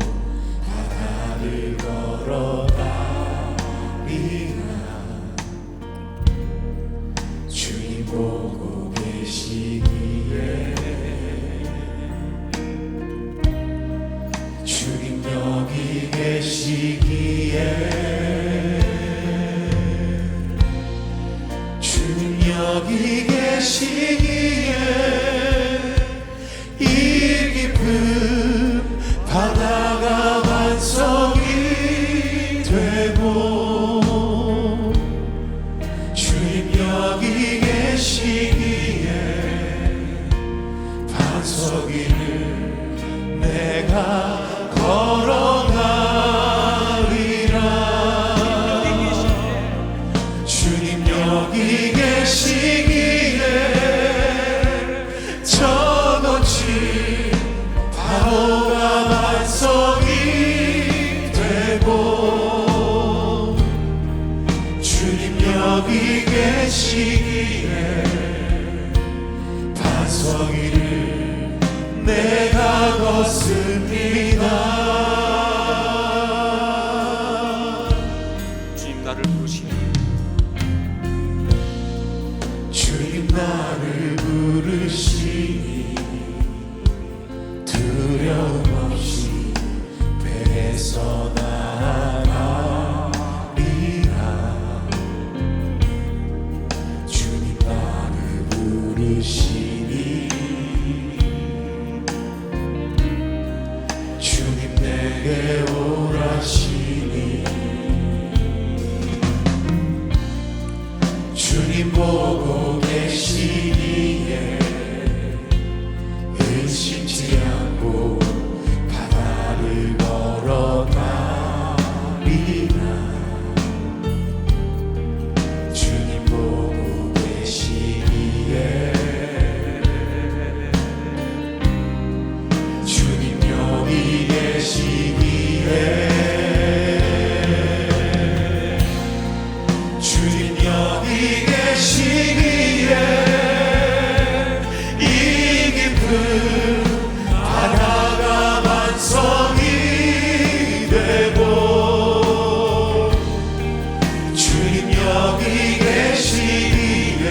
바다를 걸어가리라. 주님 보고 계시기에 주님 여기 계시기에 주님 여기 계시기에 이 깊은 바다가 반석이 주님 나를 부르시니 주님 나를 부르시니 두려움 없이 배에서 나가리라. 주님 나를 부르시니 주님 내게 오라시니 주님 보고 계시기에 의심치 않고 바다를 걸어가리라. 주님 보고 계시기에 주님 여기 계시기에 주님 여기 계시기에 이 깊은 바다가 반석이 되고 주님 여기 계시기에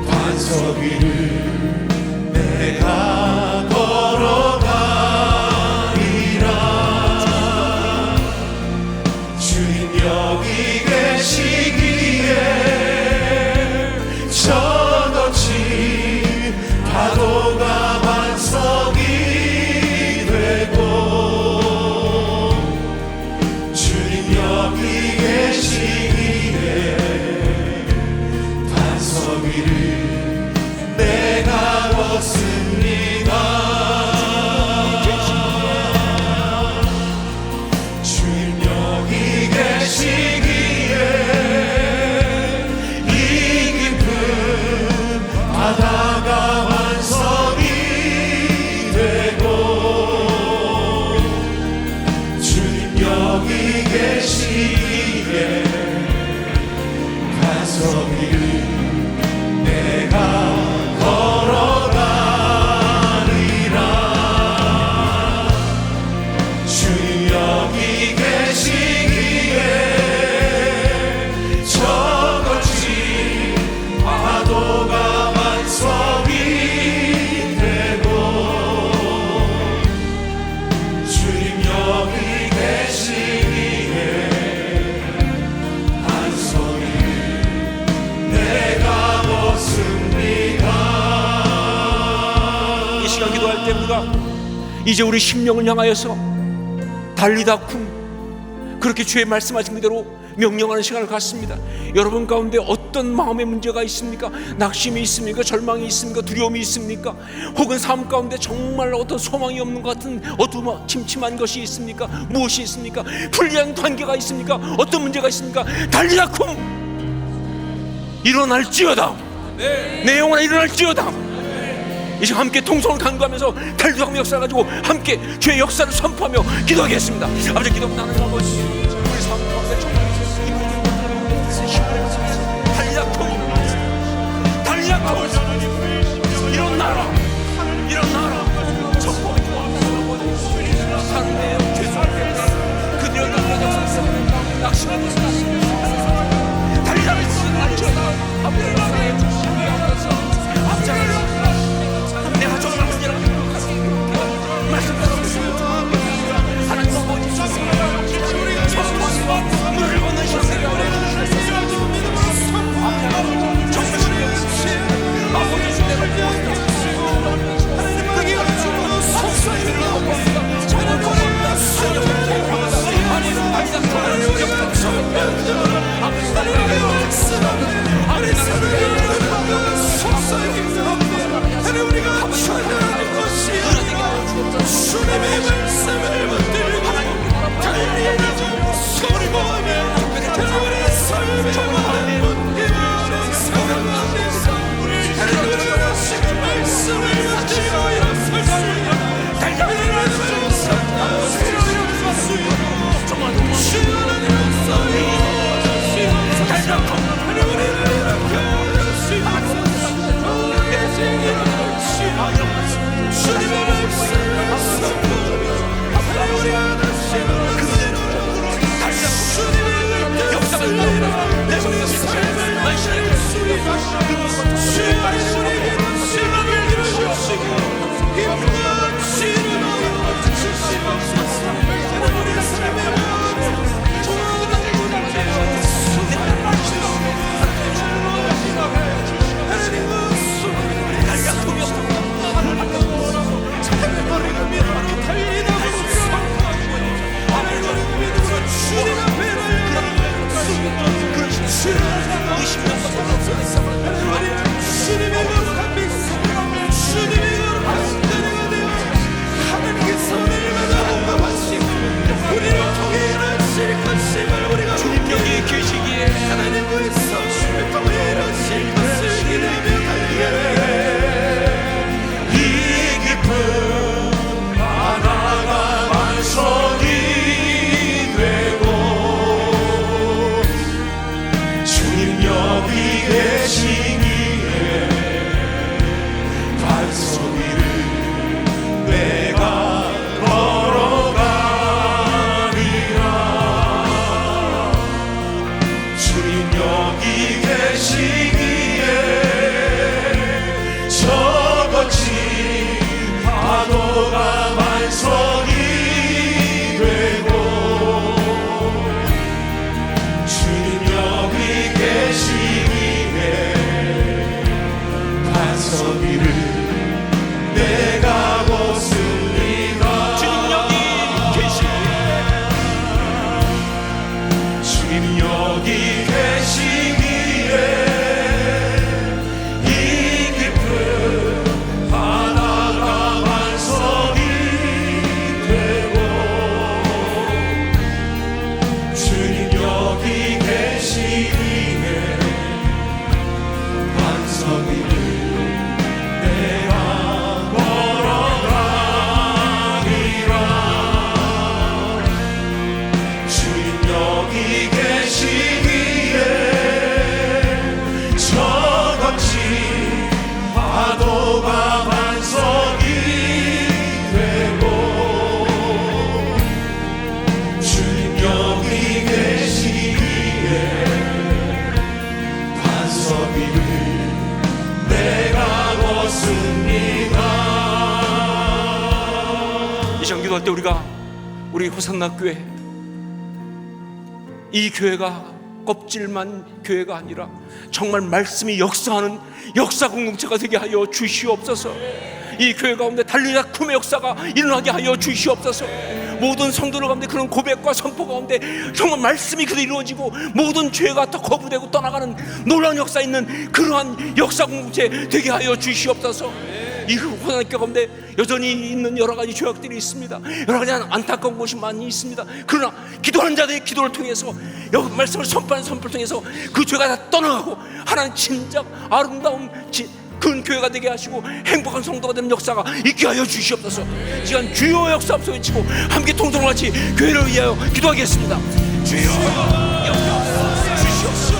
반석 위를 내가 걸어가리라. 주님 여기 계시기에 저같이 파도가 반석이 되고 주님 여기 계시기에 반석 위를 내가 걷습니다. 주님 여기 계시기에 이 깊은 바다가 반석이 되고 주님 여기 계시기에 반석 위를 내가 걸어가리라. 주님 여기 계시기에 저같이 파도가 반석이 되고 주님 여기 계시기에 반석 위를 내가 걷습니다. 이 시간 기도할 때 우리가 이제 우리 심령을 향하여서 달리다 쿵 그렇게 주의 말씀하신 그대로 명령하는 시간을 갖습니다. 여러분 가운데 어떤 마음의 문제가 있습니까? 낙심이 있습니까? 절망이 있습니까? 두려움이 있습니까? 혹은 삶 가운데 정말 어떤 소망이 없는 것 같은 어두운 침침한 것이 있습니까? 무엇이 있습니까? 불리한 관계가 있습니까? 어떤 문제가 있습니까? 달리다 쿵 일어날지어다. 내 영혼아 일어날지어다. 이제 함께 통성을 간구하면서 달리다 역사를 가지고 함께 주의 역사를 선포하며 기도하겠습니다. 아버지 기도합니다. 하나님 아버지 우리 삶 가운데 정말 이 모든 것들을 힘을 달리다 쿵 달리다 쿵 일어나라 정복이 구원하라. 사는 내 죄송합니다. 그들의 남자 역사 낙심한 것은 달리다 날지어다. 아버지 역사에 주시기 앞서서 앞장을 내가 정말 그녀를 말씀대로 하나님 아버지 선포하시고 물을 반석 위를 내가 벗습니다. 주님 여기 계시기에 주님 여기 계시기에 이 깊은 바다가 반석이 되고 주님 여기 계시기에 반석 위를 내가 걸어가리라. 주님 여기 계시기에 저 거친 파도가 반석이 되고 주님 여기 계시기에 반석 위를 내가 벗습니다. 이 시간 기도할 때 우리 호산나 교회, 이 교회가 껍질만 교회가 아니라 정말 말씀이 역사하는 역사 공동체가 되게 하여 주시옵소서. 이 교회 가운데 달리다 쿰의 역사가 일어나게 하여 주시옵소서. 모든 성도들 가운데 그런 고백과 선포 가운데 정말 말씀이 그대로 이루어지고 모든 죄가 다 거부되고 떠나가는 놀라운 역사 있는 그러한 역사 공동체 되게 하여 주시옵소서. 이 호산학교 가운데 여전히 있는 여러 가지 죄악들이 있습니다. 여러 가지 안타까운 것이 많이 있습니다. 그러나 기도하는 자들의 기도를 통해서 여기 말씀을 선포하는 선포를 통해서 그 죄가 다 떠나가고 하나님 진짜 아름다운 큰 교회가 되게 하시고 행복한 성도가 되는 역사가 있게 하여 주시옵소서. 시간 주여 역사 앞서 외치고 함께 통성같이 교회를 위하여 기도하겠습니다. 주여 역사 주시옵소서.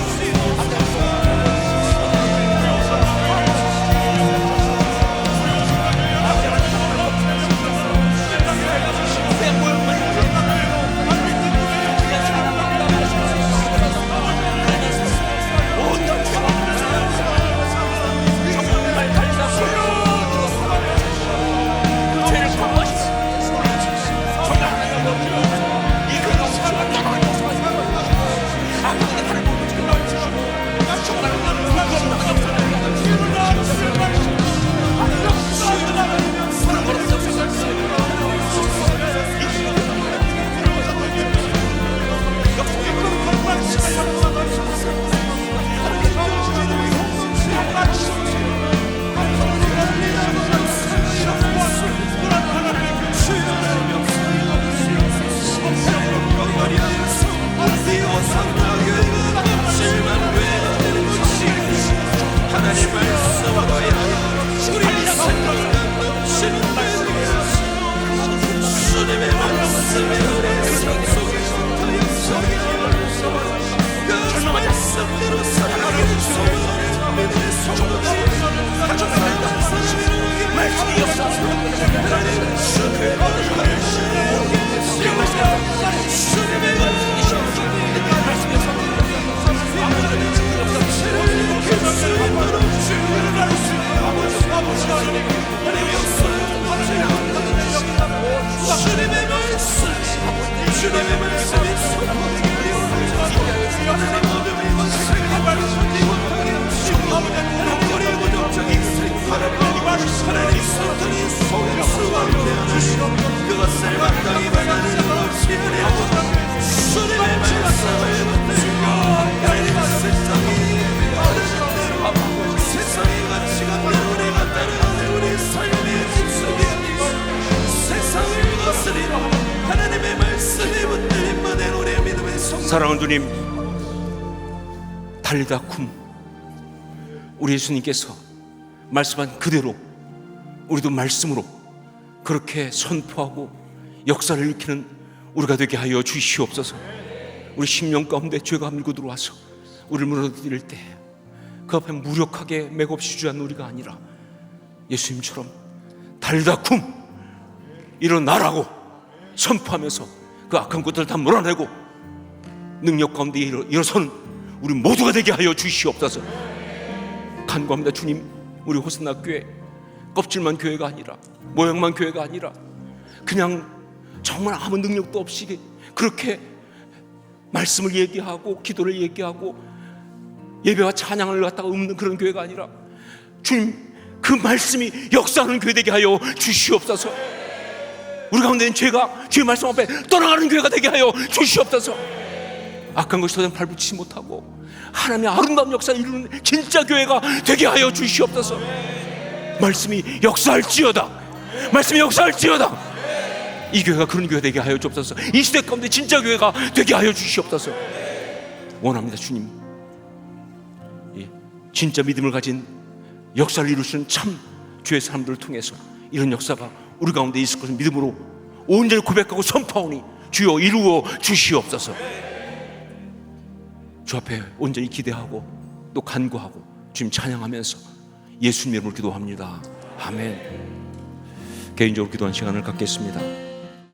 사랑하는 주님, 달리다 쿰 우리 예수님께서 말씀한 그대로 우리도 말씀으로 그렇게 선포하고 역사를 일으키는 우리가 되게 하여 주시옵소서. 우리 심령 가운데 죄가 밀고 들어와서 우리를 무너뜨릴 때 그 앞에 무력하게 맥없이 주저앉는 우리가 아니라 예수님처럼 달리다 쿰 일어나라고 선포하면서 그 악한 것들을 다 몰아내고 능력 가운데 일어서는 우리 모두가 되게 하여 주시옵소서. 간구합니다. 주님, 우리 호산나 교회 껍질만 교회가 아니라 모양만 교회가 아니라 그냥 정말 아무 능력도 없이 그렇게 말씀을 얘기하고 기도를 얘기하고 예배와 찬양을 갖다가 읊는 그런 교회가 아니라 주님 그 말씀이 역사하는 교회 되게 하여 주시옵소서. 우리 가운데 있는 죄가 주의 말씀 앞에 떠나가는 교회가 되게 하여 주시옵소서. 악한 것이 더 이상 발붙이지 못하고 하나님의 아름다운 역사를 이루는 진짜 교회가 되게 하여 주시옵소서. 말씀이 역사할지어다. 말씀이 역사할지어다. 이 교회가 그런 교회가 되게 하여 주옵소서. 이 시대 가운데 진짜 교회가 되게 하여 주시옵소서. 원합니다. 주님, 진짜 믿음을 가진 역사를 이루시는 참 주의 사람들을 통해서 이런 역사가 우리 가운데 있을 것을 믿음으로 온전히 고백하고 선포하오니 주여 이루어 주시옵소서. 주 앞에 온전히 기대하고 또 간구하고 주님 찬양하면서 예수님 이름으로 기도합니다. 아멘. 개인적으로 기도하는 시간을 갖겠습니다.